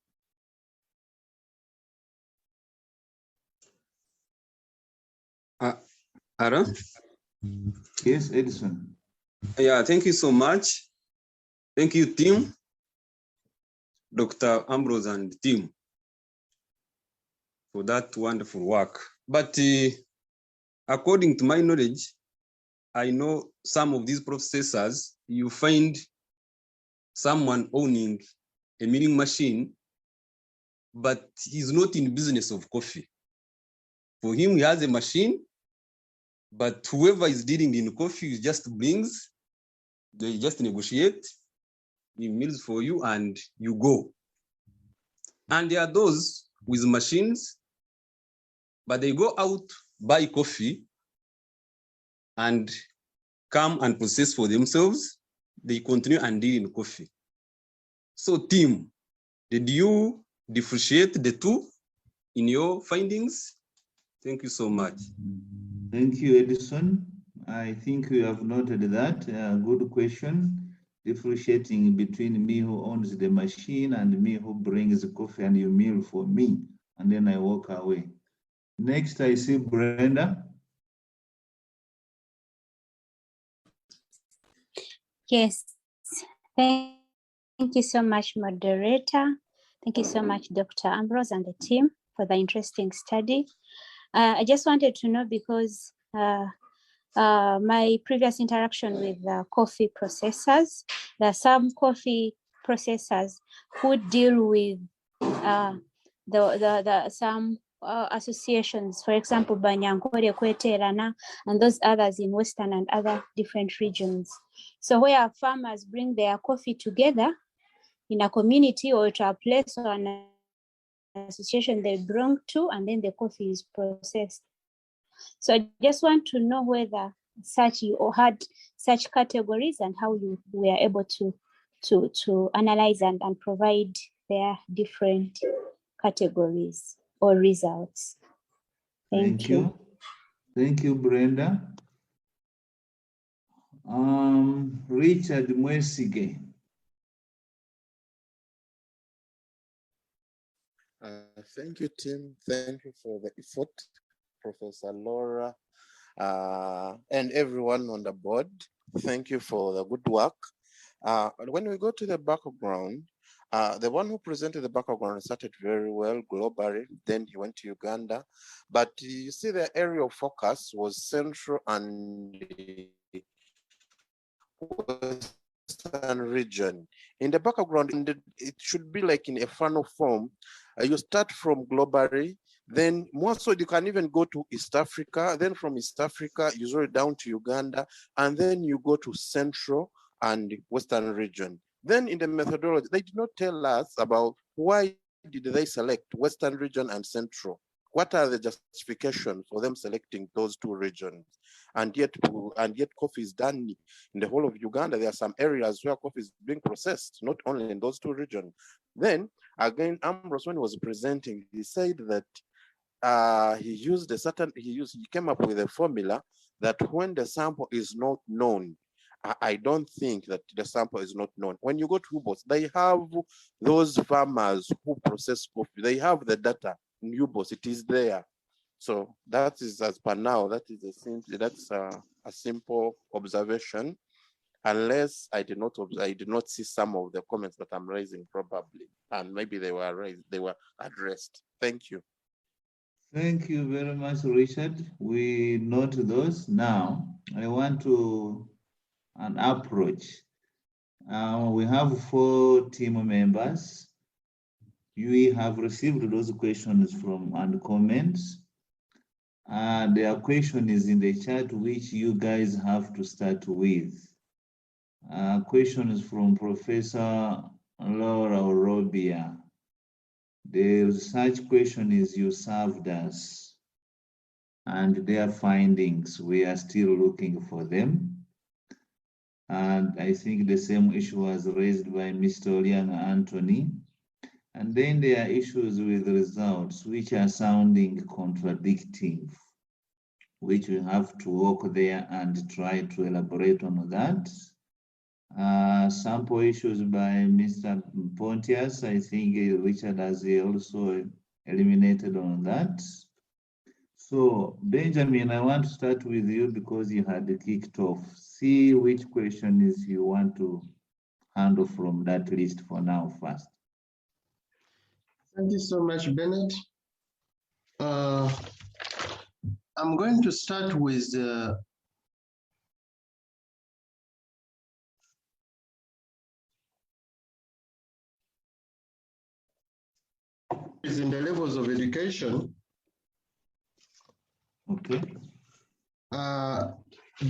Hello? Yes, Edison. Yeah, thank you so much. Thank you, team. Dr. Ambrose and team for that wonderful work. But according to my knowledge, I know some of these processors, you find someone owning a milling machine, but he's not in business of coffee. For him, he has a machine, but whoever is dealing in coffee just brings, they just negotiate, he mills for you and you go. And there are those with machines, but they go out, buy coffee, and come and process for themselves. They continue and deal in coffee. So team, did you differentiate the two in your findings? Thank you so much. Thank you, Edison. I think you have noted that. Good question. Differentiating between me who owns the machine and me who brings the coffee and you mill for me, and then I walk away. Next, I see Brenda. Yes, thank you so much, moderator. Thank you so much, Dr. Ambrose and the team for the interesting study. I just wanted to know, because my previous interaction with coffee processors, there are some coffee processors who deal with some associations, for example, Banyankore, Kweterana, and those others in Western and other different regions. So where farmers bring their coffee together in a community or to a place or an association they belong to, and then the coffee is processed. So I just want to know whether you had such categories and how you were able to analyze and provide their different categories or results. Thank you. Thank you, Brenda. Richard Mwesige. Thank you, Tim. Thank you for the effort, Professor Laura, and everyone on the board. Thank you for the good work. When we go to the background, the one who presented the background started very well globally, then he went to Uganda. But you see the area of focus was Central and Western region. In the background, it should be like in a funnel form. You start from globally, then more so you can even go to East Africa, then from East Africa, you go down to Uganda, and then you go to Central and Western region. Then in the methodology, they did not tell us about why did they select Western region and Central. What are the justifications for them selecting those two regions? And yet coffee is done in the whole of Uganda. There are some areas where coffee is being processed, not only in those two regions. Then again, Ambrose, when he was presenting, he said that he came up with a formula that when the sample is not known, I don't think that the sample is not known. When you go to MUBS, they have those farmers who process coffee. They have the data in MUBS, it is there. So that is, as per now, that's a simple observation, unless I did not see some of the comments that I'm raising probably, and maybe they were raised, they were addressed. Thank you. Thank you very much, Richard. We note those. Now, I want an approach. We have 4 team members. You have received those questions and comments. Their question is in the chat, which you guys have to start with. Question is from Professor Laura Orobia. The research question is, you served us, and their findings, we are still looking for them. And I think the same issue was raised by Mr. Oliang Anthony. And then there are issues with results which are sounding contradicting, which we have to walk there and try to elaborate on that. Sample issues by Mr. Pontius, I think Richard has also eliminated on that. So Benjamin, I want to start with you because you had kicked off. See which question is you want to handle from that list for now first. Thank you so much, Bennett. I'm going to start with is in the levels of education. Okay.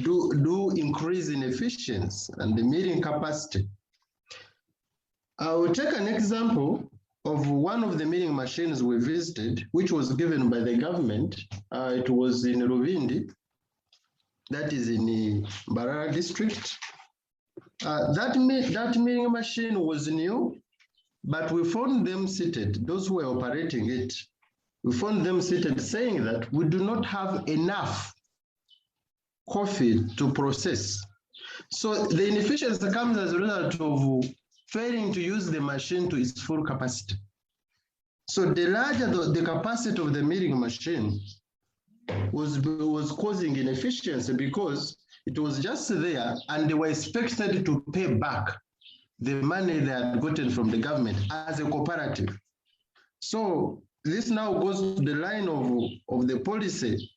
Do increase in efficiency and the milling capacity. I will take an example of one of the milling machines we visited, which was given by the government. It was in Ruvindi, that is in the Mbarara district. That milling machine was new, but we found them seated, those who were operating it, we found them seated saying that we do not have enough coffee to process. So the inefficiency comes as a result of failing to use the machine to its full capacity. So the larger the capacity of the milling machine was causing inefficiency because it was just there and they were expected to pay back the money they had gotten from the government as a cooperative. So this now goes to the line of the policy.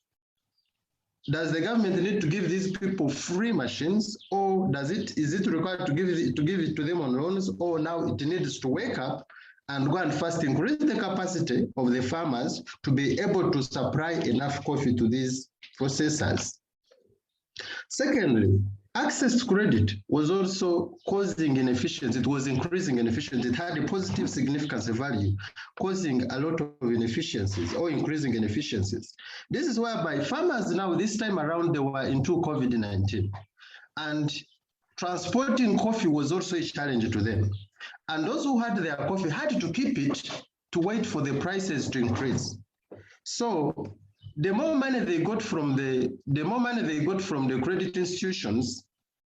Does the government need to give these people free machines, or is it required to give it to them on loans, or now it needs to wake up and go and first increase the capacity of the farmers to be able to supply enough coffee to these processors. Secondly, access to credit was also causing inefficiency. It was increasing inefficiency. It had a positive significance value, causing a lot of inefficiencies or increasing inefficiencies. This is whereby farmers now, this time around, they were into COVID-19. And transporting coffee was also a challenge to them. And those who had their coffee had to keep it to wait for the prices to increase. So the more money they got from the credit institutions,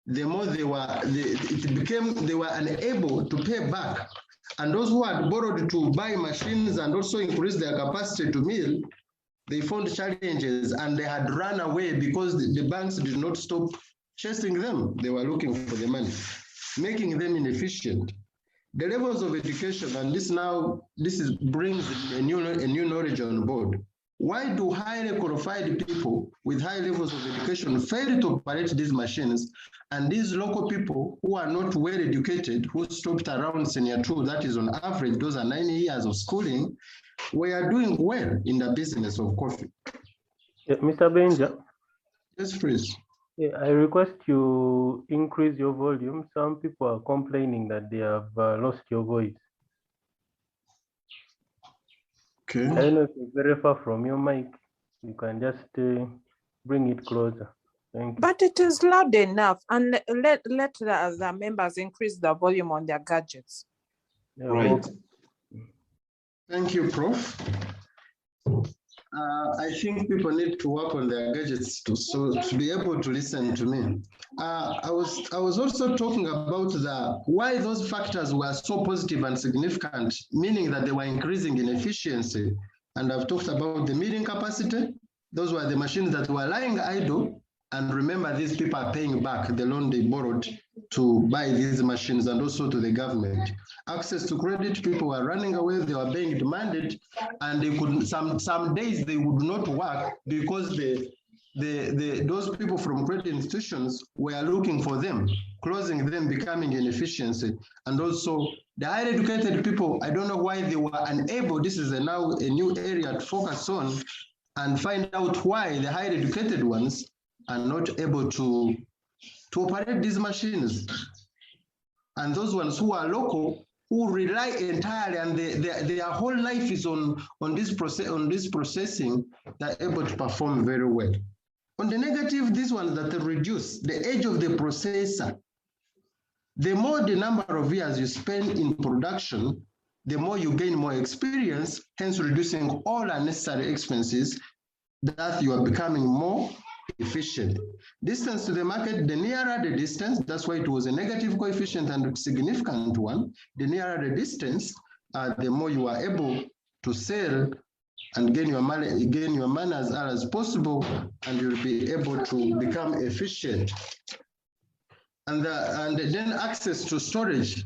the more they were unable to pay back. And those who had borrowed to buy machines and also increase their capacity to mill, they found challenges and they had run away because the banks did not stop chasing them. They were looking for the money, making them inefficient. The levels of education, and this brings a new knowledge on board. Why do highly qualified people with high levels of education fail to operate these machines, and these local people who are not well educated, who stopped around senior 2, that is on average, those are 9 years of schooling, we are doing well in the business of coffee? Yeah, Mr. Benja. Yes, please. Yeah, I request you increase your volume. Some people are complaining that they have lost your voice. Okay. I don't know if you're very far from your mic. You can just bring it closer. Thank you. But it is loud enough, and let the members increase the volume on their gadgets. Yeah, Right. okay. Thank you, Prof. I think people need to work on their gadgets to be able to listen to me. I was also talking about why those factors were so positive and significant, meaning that they were increasing in efficiency. And I've talked about the milling capacity. Those were the machines that were lying idle. And remember, these people are paying back the loan they borrowed to buy these machines, and also to the government. Access to credit, people were running away, they were being demanded, and they couldn't, some days they would not work because those people from credit institutions were looking for them, closing them, becoming inefficiency. And also the highly educated people, I don't know why they were unable, this is now a new area to focus on and find out why the highly educated ones are not able to operate these machines. And those ones who are local, who rely entirely, and their whole life is on this processing, they're able to perform very well. On the negative, these ones that reduce the age of the processor. The more the number of years you spend in production, the more you gain more experience, hence reducing all unnecessary expenses, that you are becoming more efficient. Distance to the market, the nearer the distance, that's why it was a negative coefficient and a significant one. The nearer the distance, the more you are able to sell and gain your money as early as possible, and you'll be able to become efficient. And then access to storage.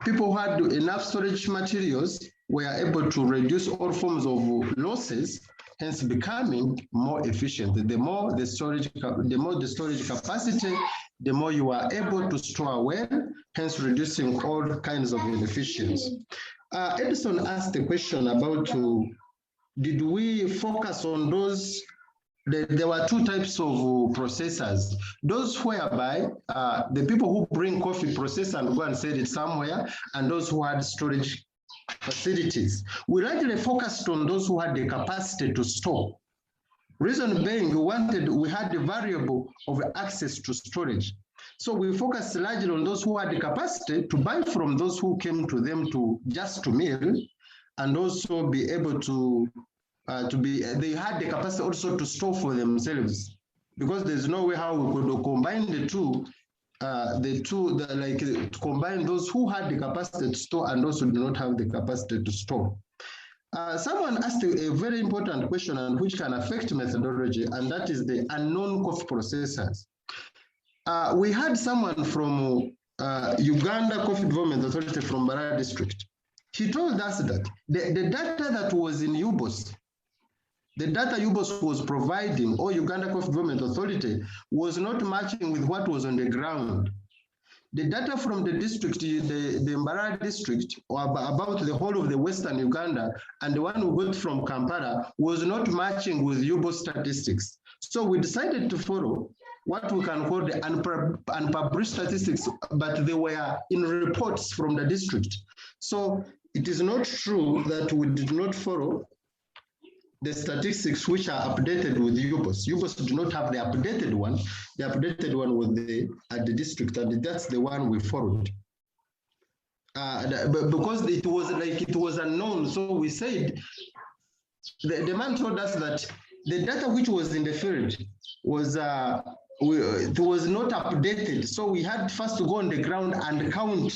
People who had enough storage materials were able to reduce all forms of losses, hence becoming more efficient. The more the storage capacity, the more you are able to store well, hence reducing all kinds of inefficiency. Edison asked a question about did we focus on those? There were two types of processors. Those whereby the people who bring coffee, process and go and sell it somewhere, and those who had storage facilities. We largely focused on those who had the capacity to store. Reason being, we had the variable of access to storage. So we focused largely on those who had the capacity to buy from those who came to them just to mill, and also be able they had the capacity also to store for themselves, because there's no way how we could combine to combine those who had the capacity to store and those who do not have the capacity to store. Someone asked a very important question, and which can affect methodology, and that is the unknown coffee processors. We had someone from Uganda Coffee Development Authority from Mbarara district. He told us that the data that was in UBOS, the data UBOS was providing, or Uganda Coffee Development Authority, was not matching with what was on the ground. The data from the district, the Mbarara district, or about the whole of the Western Uganda, and the one we got from Kampala was not matching with MUBS statistics. So we decided to follow what we can call the unpublished statistics, but they were in reports from the district. So it is not true that we did not follow the statistics which are updated with MUBS. MUBS do not have the updated one. The updated one was at the district, and that's the one we followed. Because it was unknown, so we said, the man told us that the data which was in the field was it was not updated. So we had first to go on the ground and count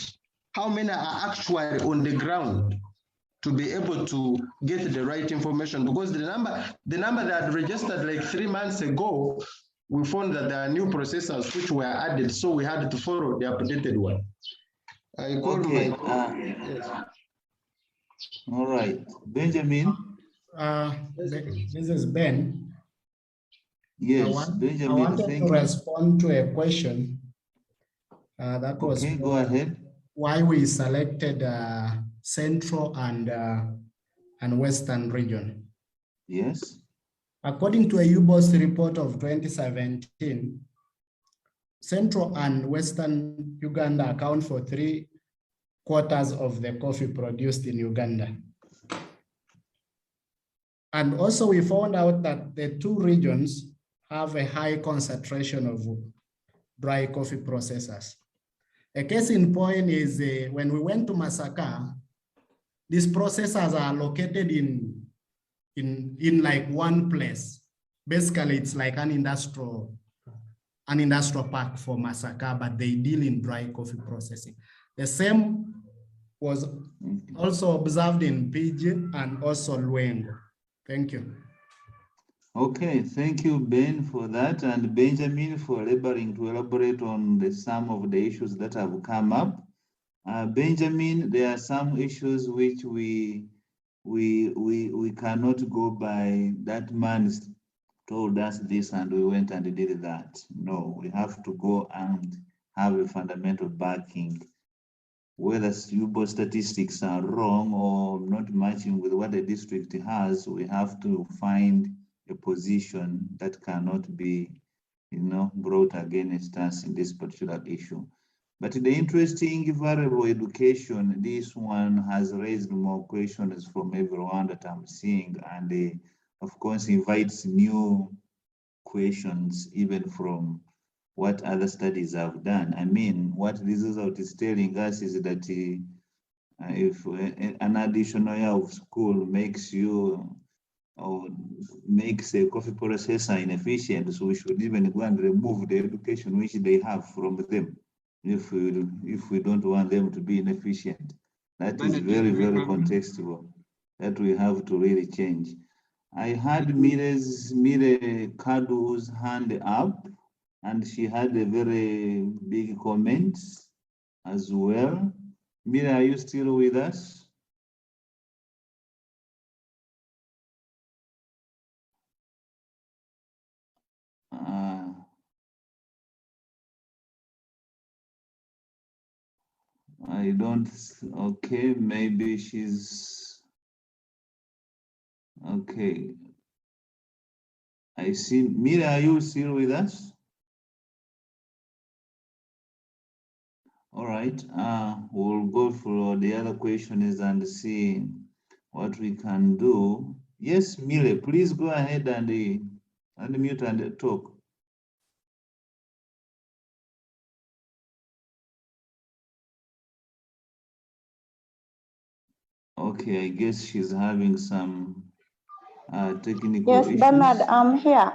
how many are actually on the ground to be able to get the right information, because the number that registered like 3 months ago, we found that there are new processors which were added, so we had to follow the updated one. I called Okay. yes. All right, Benjamin. This is Ben. Yes, I Benjamin. wanted to respond to a question that was okay. Go ahead. Why we selected Central and Western region. Yes. According to a MUBS report of 2017, Central and Western Uganda account for 3/4 of the coffee produced in Uganda. And also we found out that the two regions have a high concentration of dry coffee processors. A case in point is when we went to Masaka, these processors are located in like one place. Basically, it's like an industrial park for Masaka, but they deal in dry coffee processing. The same was also observed in PG and also Luengo. Thank you. Okay, thank you, Ben, for that, and Benjamin for laboring to elaborate on some of the issues that have come up. Benjamin, there are some issues which we cannot go by that man told us this and we went and did that. No, we have to go and have a fundamental backing. Whether MUBS statistics are wrong or not matching with what the district has, we have to find a position that cannot be, brought against us in this particular issue. But the interesting variable education, this one has raised more questions from everyone that I'm seeing, and of course invites new questions even from what other studies have done. I mean, what this result is telling us is that if an additional year of school makes you or makes a coffee processor inefficient, so we should even go and remove the education which they have from them if we don't want them to be inefficient. That is very, very contextual. That we have to really change. I had Mire Kadu's hand up, and she had a very big comment as well. Mira, are you still with us? I don't, okay, maybe she's, okay. I see, Mira, are you still with us? All right, we'll go for the other questions and see what we can do. Yes, Mire, please go ahead and unmute and talk. Okay, I guess she's having some technical issues. Yes, Bernard, I'm here.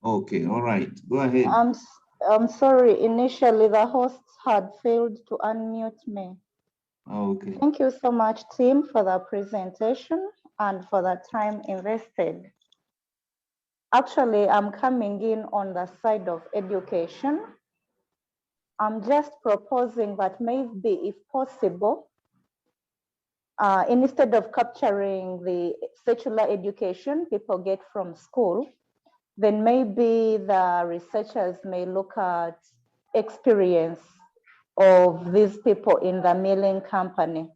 Okay, all right, go ahead. I'm sorry, initially the hosts had failed to unmute me. Okay. Thank you so much, team, for the presentation and for the time invested. Actually, I'm coming in on the side of education. I'm just proposing that maybe, if possible, instead of capturing the secular education people get from school, then maybe the researchers may look at experience of these people in the milling company.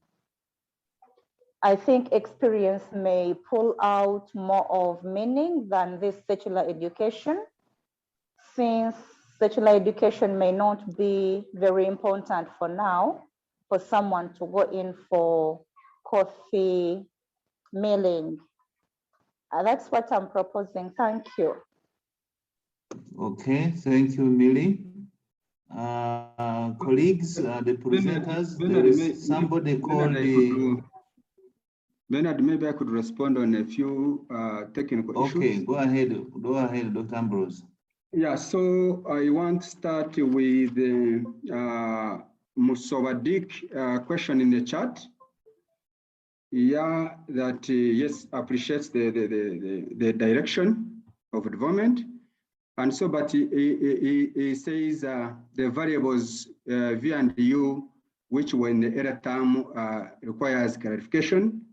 I think experience may pull out more of meaning than this secular education, since secular education may not be very important for now for someone to go in for coffee milling. That's what I'm proposing. Thank you. Okay, thank you, Millie. Colleagues, the presenters, there is somebody called the... Bernard, maybe I could respond on a few technical issues. Okay, go ahead, Dr. Ambrose. Yeah, so I want to start with Musovadik question in the chat. Yeah, that yes, appreciates the direction of development. And so, but he says the variables V and U, which when the error term requires clarification.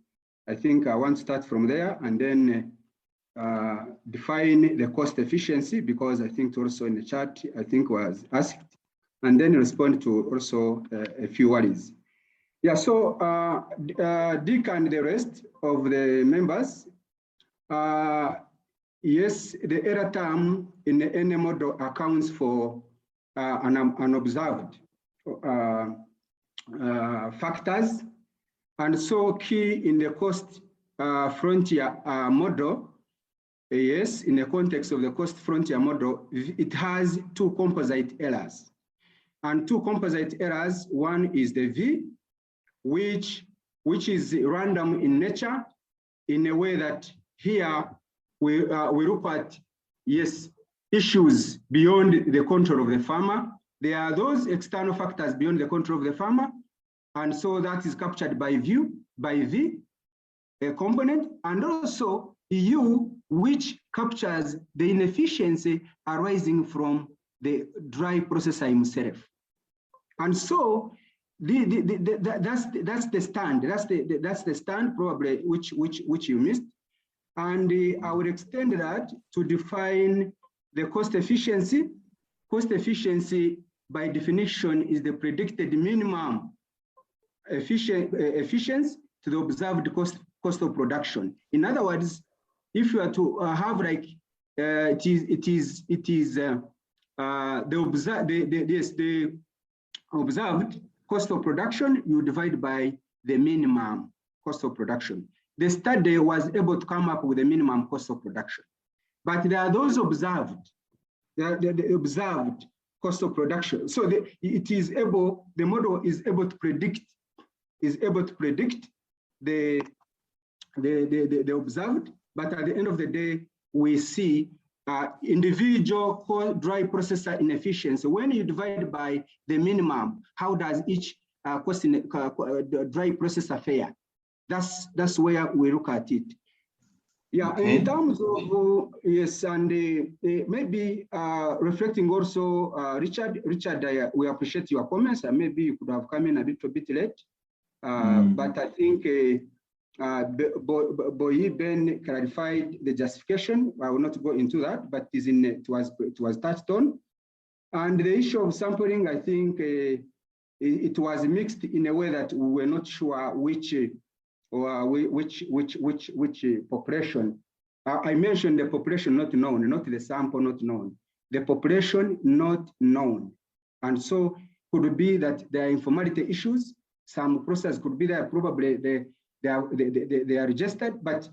I think I want to start from there and then define the cost efficiency, because I think also in the chat, I think was asked, and then respond to also a few worries. Yeah, so Dick and the rest of the members, yes, the error term in the NM model accounts for unobserved factors. And so key in the cost frontier model, yes, in the context of the cost frontier model, it has two composite errors. And two composite errors, one is the V, which is random in nature, in a way that here we look at, yes, issues beyond the control of the farmer. There are those external factors beyond the control of the farmer, and so that is captured by V, a component, and also U, which captures the inefficiency arising from the dry processor himself. And so that's the stand. That's the stand probably which you missed. And I would extend that to define the cost efficiency. Cost efficiency by definition is the predicted minimum efficiency to the observed cost of production. In other words, if you are to have like the observed cost of production, you divide by the minimum cost of production. The study was able to come up with a minimum cost of production, but there are those observed, the observed cost of production. So the model is able to predict the observed, but at the end of the day, we see individual dry processor inefficiency. When you divide by the minimum, how does each dry processor fare? That's where we look at it. Yeah, okay. In terms of yes, and maybe reflecting also, Richard, we appreciate your comments, and maybe you could have come in a little bit late, but I think Boyi Ben clarified the justification. I will not go into that, but it was touched on, and the issue of sampling, I think it was mixed in a way that we were not sure which population. I mentioned the population not known, not the sample not known. The population not known. And so could be that there are informality issues. Some process could be there, probably they are registered, but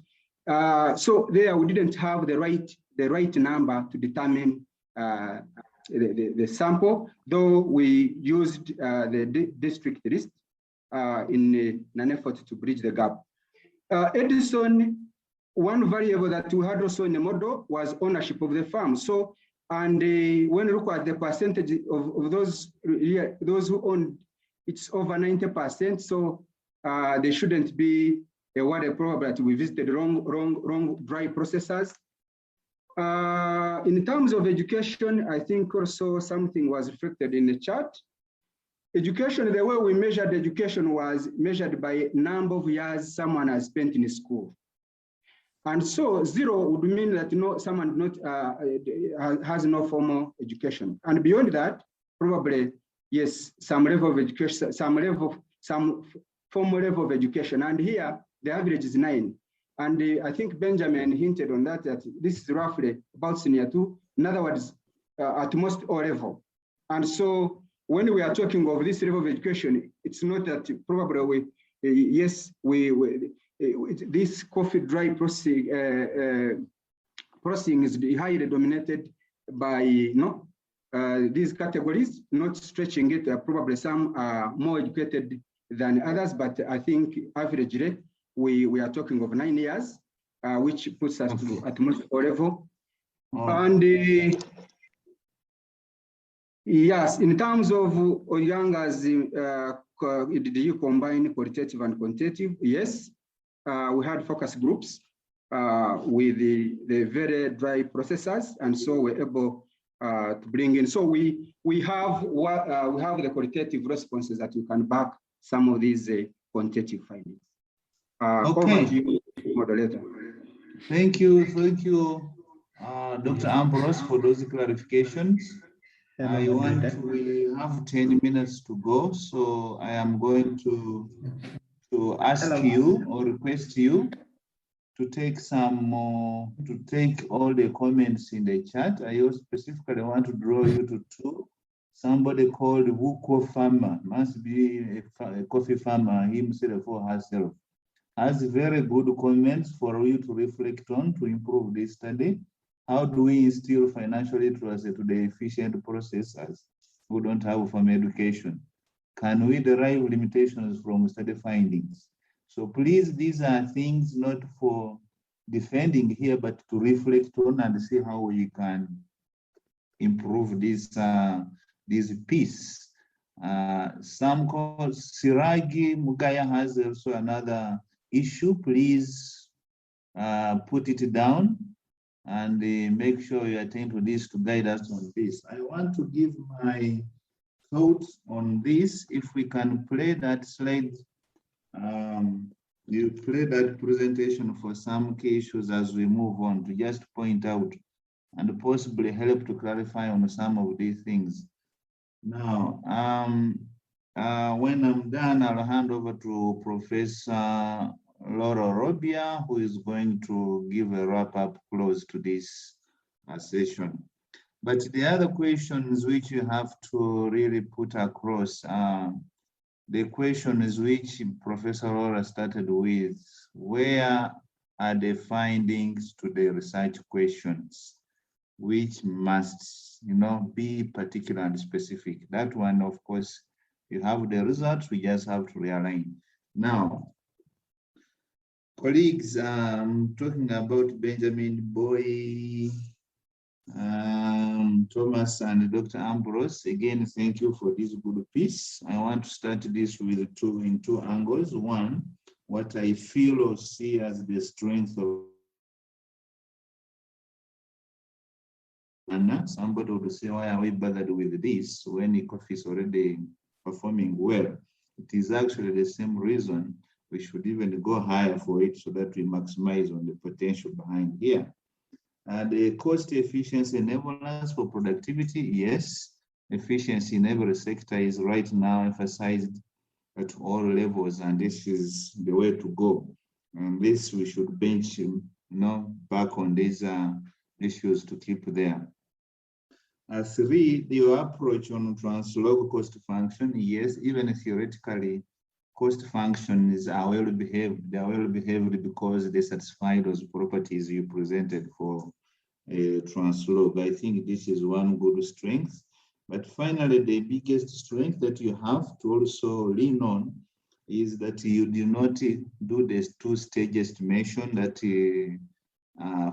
so there we didn't have the right number to determine the sample, though we used the district list in an effort to bridge the gap. Edison, one variable that we had also in the model was ownership of the farm. So, and when you look at the percentage of those who own, it's over 90%. So there shouldn't be a worry probably that we visited wrong dry processors. In terms of education, I think also something was reflected in the chart. Education, the way we measured education was measured by number of years someone has spent in school. And so 0 would mean that someone has no formal education. And beyond that, probably yes, some level of education, some formal level of education. And here, the average is 9. And I think Benjamin hinted on that this is roughly about senior 2. In other words, at most O level. And so when we are talking of this level of education, it's not that probably this coffee dry processing is highly dominated by these categories, not stretching it. Probably some are more educated than others, but I think averagely we are talking of 9 years, which puts us to at most O level. And yes, in terms of Oyanga's, did you combine qualitative and quantitative? Yes, we had focus groups with the very dry processors, and so we're able to bring in. So we have the qualitative responses that you can back some of these quantitative findings. Over to you, moderator. Thank you, Dr. Ambrose, for those clarifications. We have 10 minutes to go, so I am going to ask you or request you to take all the comments in the chat. I also specifically want to draw you to 2. Somebody called Wuko Farmer, must be a coffee farmer himself or herself, has very good comments for you to reflect on to improve this study. How do we instill financial literacy to the efficient processors who don't have formal education? Can we derive limitations from study findings? So please, these are things not for defending here, but to reflect on and see how we can improve this piece. Some call Siragi Mugaya has also another issue. Please put it down and make sure you attend to this to guide us on this. I want to give my thoughts on this. If we can play that slide, you play that presentation for some key issues as we move on, to just point out and possibly help to clarify on some of these things. Now, when I'm done, I'll hand over to Professor Laura Robia, who is going to give a wrap-up close to this session. But the other questions which you have to really put across, the questions which Professor Laura started with, where are the findings to the research questions, which must, be particular and specific. That one, of course, you have the results, we just have to realign. Now, colleagues, talking about Benjamin, Boyi, Thomas, and Dr. Ambrose, again, thank you for this good piece. I want to start this with two angles. One, what I feel or see as the strength of Anna. Somebody would say, why are we bothered with this when the coffee is already performing well? It is actually the same reason we should even go higher for it so that we maximize on the potential behind here. The cost efficiency enablers for productivity, yes. Efficiency in every sector is right now emphasized at all levels, and this is the way to go. And this we should bench, back on these issues to keep there. 3, your approach on translog cost function, yes, even theoretically, cost functions are well behaved. They are well behaved because they satisfy those properties you presented for a translog. I think this is one good strength. But finally, the biggest strength that you have to also lean on is that you do not do this 2-stage estimation that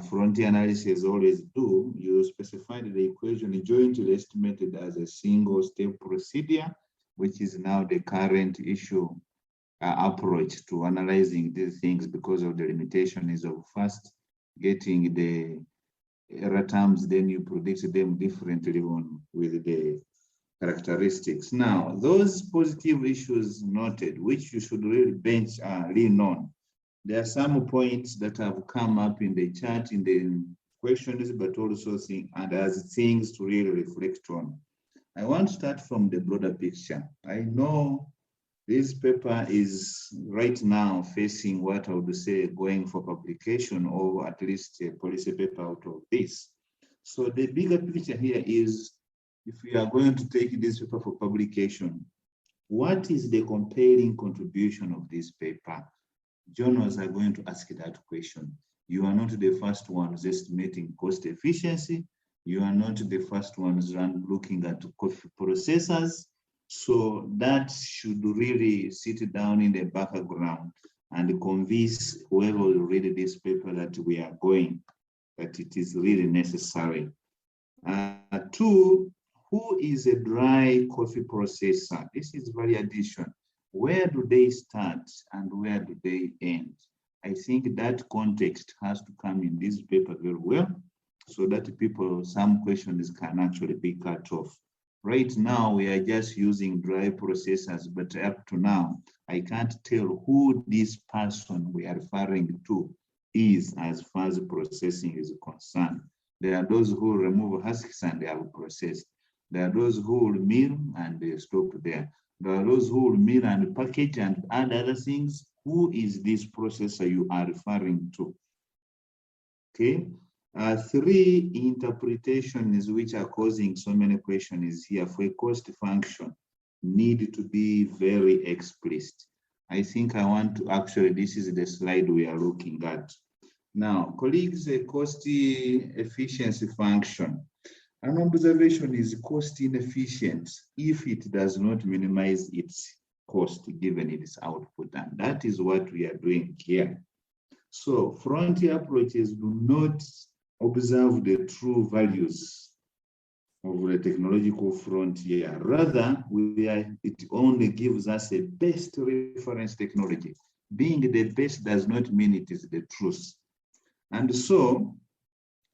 frontier analysis always do. You specified the equation jointly estimated as a single-step procedure, which is now the current issue approach to analyzing these things because of the limitations of first getting the error terms, then you predict them differently with the characteristics. Now, those positive issues noted, which you should really lean on. There are some points that have come up in the chat, in the questions, but also as things to really reflect on. I want to start from the broader picture. I know this paper is right now facing what I would say going for publication, or at least a policy paper out of this. So the bigger picture here is, if we are going to take this paper for publication, what is the compelling contribution of this paper? Journals are going to ask that question. You are not the first ones estimating cost efficiency. You are not the first ones looking at coffee processors. So that should really sit down in the background and convince whoever will read this paper that we are going, that it is really necessary. Two, who is a dry coffee processor? This is very addition. Where do they start and where do they end? I think that context has to come in this paper very well, so that people, some questions can actually be cut off. Right now, we are just using dry processors, but up to now, I can't tell who this person we are referring to is as far as processing is concerned. There are those who remove husks and they have processed. There are those who will mill and they stop there. There are those who will mill and package and add other things. Who is this processor you are referring to? Okay. Three interpretations which are causing so many questions here for a cost function need to be very explicit. I think I want to actually, this is the slide we are looking at. Now, colleagues, a cost efficiency function. An observation is cost inefficient if it does not minimize its cost given its output. And that is what we are doing here. So frontier approaches do not observe the true values of the technological frontier. Rather, it only gives us a best reference technology. Being the best does not mean it is the truth. And so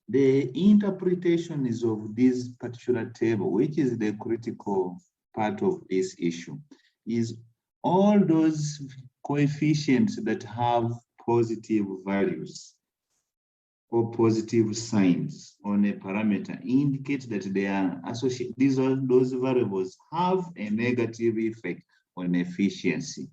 the interpretation is of this particular table, which is the critical part of this issue, is all those coefficients that have positive values or positive signs on a parameter indicate that they are associated. Those variables have a negative effect on efficiency.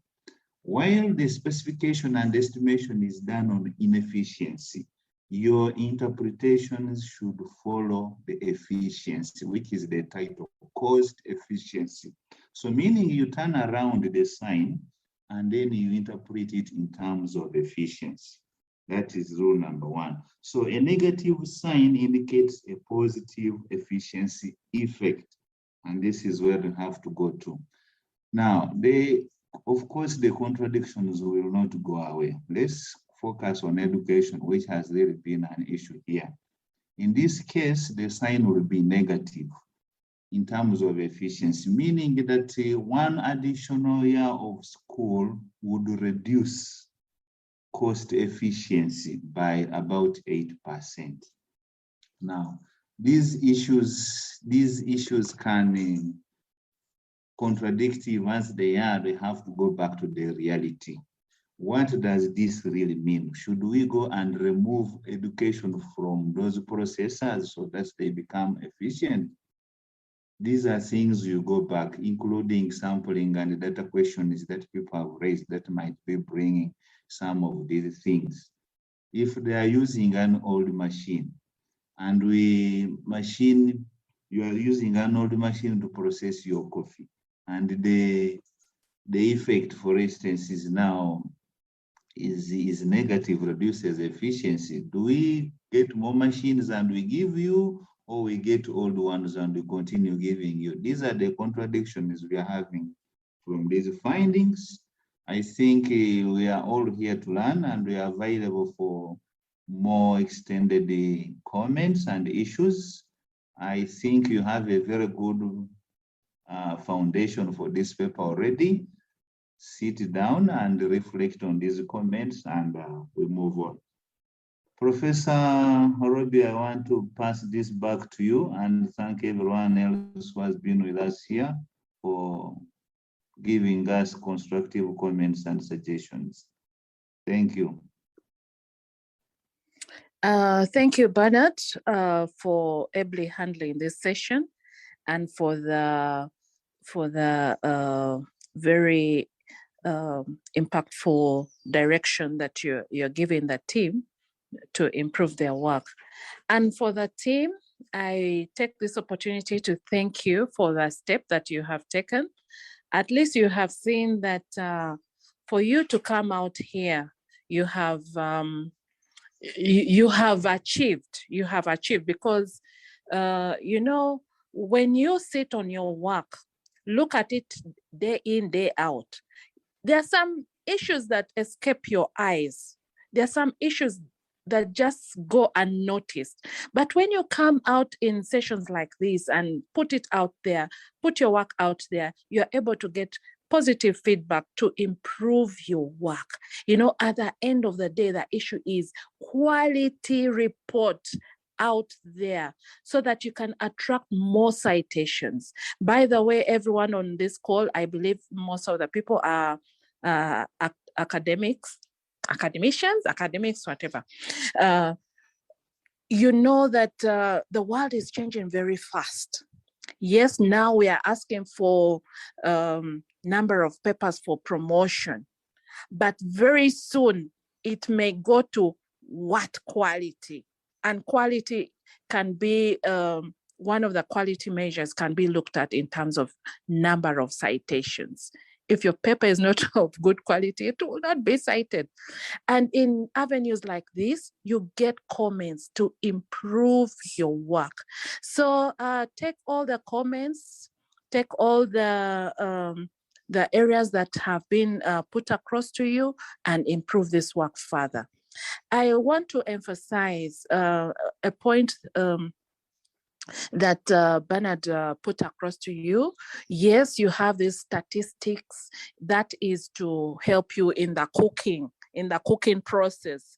While the specification and estimation is done on inefficiency, your interpretations should follow the efficiency, which is the title, cost efficiency. So meaning you turn around the sign and then you interpret it in terms of efficiency. That is rule number one. So a negative sign indicates a positive efficiency effect. And this is where we have to go to. Now, of course, the contradictions will not go away. Let's focus on education, which has really been an issue here. In this case, the sign will be negative in terms of efficiency, meaning that one additional year of school would reduce cost efficiency by about 8%. Now, these issues can contradict once they have to go back to the reality. What does this really mean? Should we go and remove education from those processors so that they become efficient? These are things you go back, including sampling and data questions that people have raised that might be bringing some of these things. If they are using an old machine and you are using an old machine to process your coffee, and the effect, for instance, is now is negative, reduces efficiency. Do we get more machines and we give you, or we get old ones and we continue giving you? These are the contradictions we are having from these findings. I think we are all here to learn, and we are available for more extended comments and issues. I think you have a very good foundation for this paper already. Sit down and reflect on these comments, and we move on. Professor Horobi, I want to pass this back to you and thank everyone else who has been with us here for giving us constructive comments and suggestions. Thank you. Thank you, Bernard, for ably handling this session. and for the very impactful direction that you're giving the team to improve their work. And for the team, I take this opportunity to thank you for the step that you have taken. At least you have seen that for you to come out here, you have achieved because you know, when you sit on your work, look at it day in, day out, there are some issues that escape your eyes. There are some issues that just go unnoticed. But when you come out in sessions like this and put it out there, put your work out there, you're able to get positive feedback to improve your work. You know, at the end of the day, the issue is quality report out there so that you can attract more citations. By the way, everyone on this call, I believe most of the people are academics, whatever. You know that the world is changing very fast. Yes, now we are asking for number of papers for promotion, but very soon it may go to what quality, and quality can be one of the quality measures can be looked at in terms of number of citations. If your paper is not of good quality, it will not be cited. And in avenues like this, you get comments to improve your work. So take all the comments, take all the areas that have been put across to you and improve this work further. I want to emphasize a point that Bernard put across to you. Yes, you have these statistics that is to help you in the cooking process.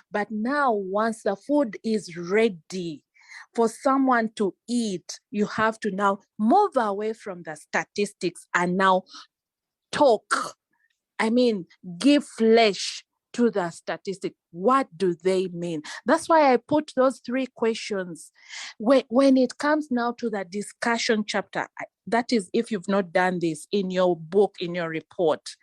But now, once the food is ready for someone to eat, you have to now move away from the statistics and now talk. I mean, give flesh to the statistic. What do they mean? That's why I put those 3 questions. When it comes now to the discussion chapter, that is, if you've not done this in your book, in your report,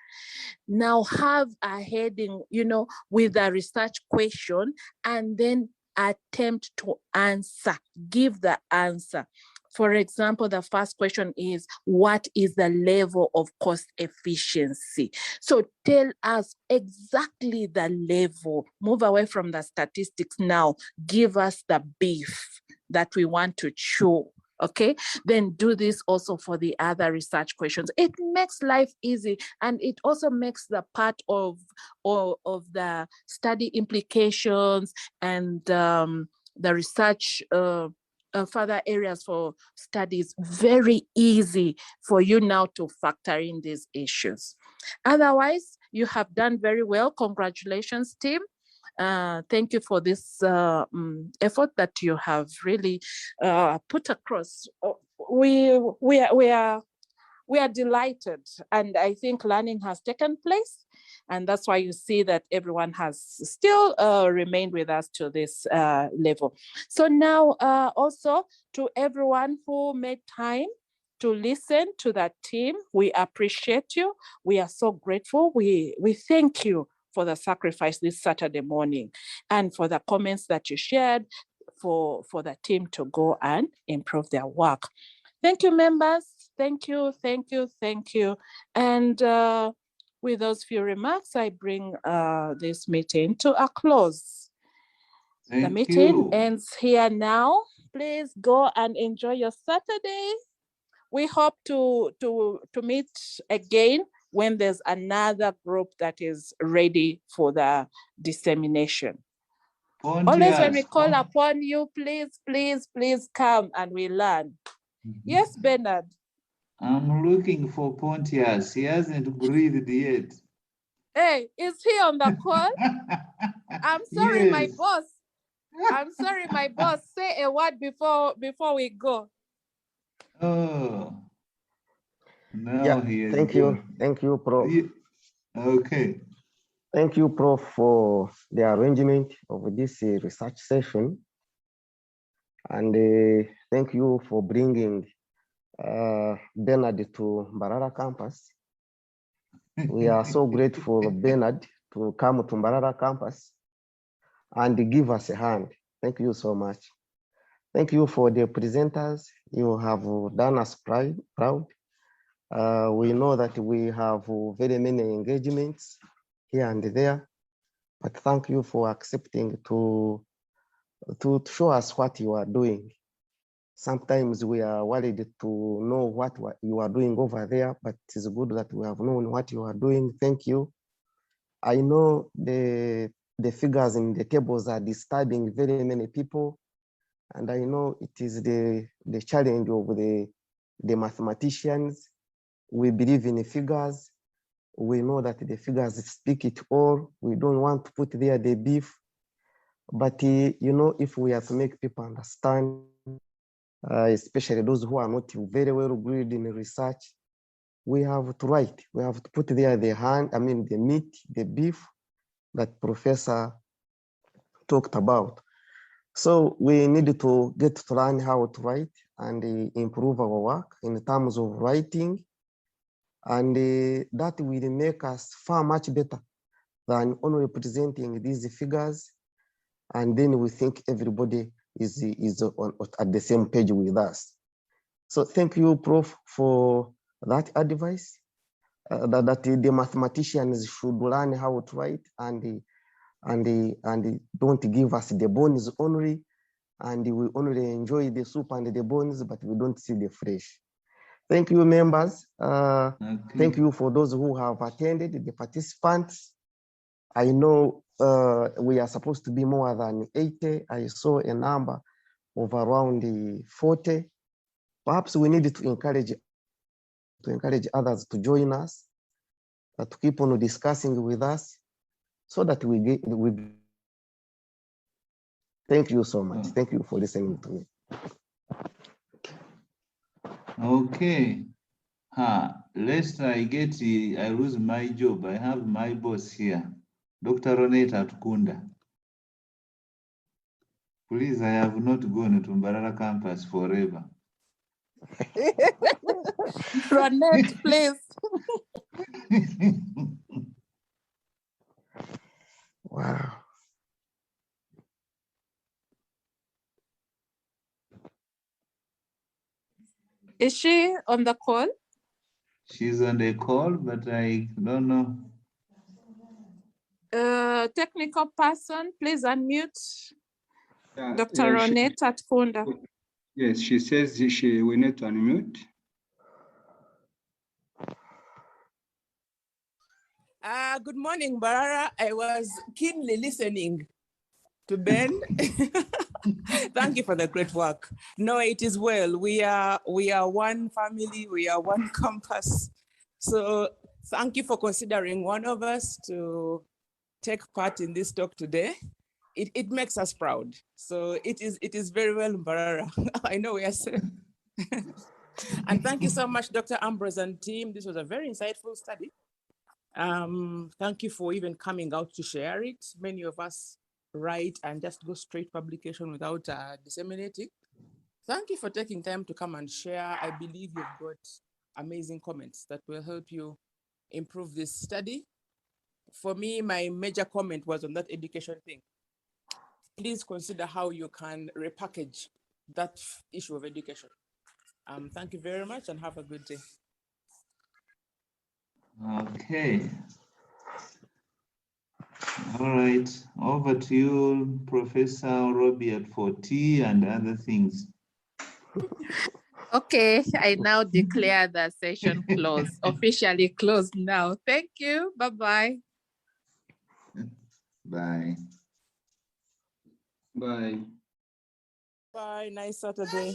now have a heading, you know, with a research question, and then attempt to answer, give the answer. For example, the first question is, what is the level of cost efficiency? So tell us exactly the level. Move away from the statistics now. Give us the beef that we want to chew. Okay, then do this also for the other research questions. It makes life easy, and it also makes the part of the study implications and the research further areas for studies very easy for you now to factor in these issues. Otherwise, you have done very well. Congratulations, team. Thank you for this effort that you have really put across. We are delighted, and I think learning has taken place, and that's why you see that everyone has still remained with us to this level. So now also to everyone who made time to listen to that team, we appreciate you. We are so grateful. We thank you for the sacrifice this Saturday morning and for the comments that you shared for the team to go and improve their work. Thank you, members. Thank you, thank you, thank you. And with those few remarks, I bring this meeting to a close. The meeting ends here now. Please go and enjoy your Saturday. We hope to meet again when there's another group that is ready for the dissemination. Always when we call upon you, please, please, please come and we learn. Yes, Bernard. I'm looking for Pontius. He hasn't breathed yet. Hey, is he on the call? I'm sorry, my Yes. boss. I'm sorry, my boss. Say a word before we go. Oh. No, Yeah, he is thank good. you. Thank you, Prof. Okay. Thank you, Prof, for the arrangement of this research session. And thank you for bringing Bernard to Mbarara campus. We are so grateful, Bernard, to come to Mbarara campus and give us a hand. Thank you so much. Thank you for the presenters. You have done us proud. We know that we have very many engagements here and there, but thank you for accepting to show us what you are doing. Sometimes we are worried to know what you are doing over there, but it's good that we have known what you are doing. Thank you. I know the figures in the tables are disturbing very many people, and I know it is the challenge of the mathematicians. We believe in the figures. We know that the figures speak it all. We don't want to put there the beef, but you know, if we have to make people understand, especially those who are not very well good in research, we have to write. We have to put there the meat, the beef that Professor talked about. So we need to get to learn how to write and improve our work in terms of writing, and that will make us far much better than only presenting these figures, and then we think everybody is at the same page with us. So thank you, Prof, for that advice, that the mathematicians should learn how to write and don't give us the bones only, and we only enjoy the soup and the bones, but we don't see the flesh. Thank you, members. Thank you for those who have attended, the participants. I know we are supposed to be more than 80. I saw a number of around 40. Perhaps we need to encourage others to join us, to keep on discussing with us, so that we thank you so much. Thank you for listening to me. Okay. Lest I lose my job, I have my boss here, Dr. Roneta Tukunda. Please, I have not gone to Mbarara campus forever. Ronette, please. Wow. Is she on the call? She's on the call, but I don't know. Technical person, please unmute. Yeah, Dr. Ronette Tukunda. Yes, she says we need to unmute. Good morning, Mbarara. I was keenly listening to Ben. Thank you for the great work. No, it is well. We are one family. We are one campus. So thank you for considering one of us to take part in this talk today. It makes us proud. So it is very well, Mbarara. I know we are safe. And thank you so much, Dr. Ambrose and team. This was a very insightful study. Thank you for even coming out to share it. Many of us write and just go straight publication without disseminating. Thank you for taking time to come and share. I believe you've got amazing comments that will help you improve this study. For me, my major comment was on that education thing. Please consider how you can repackage that issue of education. Thank you very much and have a good day. Okay. All right, over to you, Professor Robbie, for tea and other things. Okay, I now declare the session closed, officially closed now. Thank you. Bye-bye. Bye. Bye. Bye. Nice Saturday.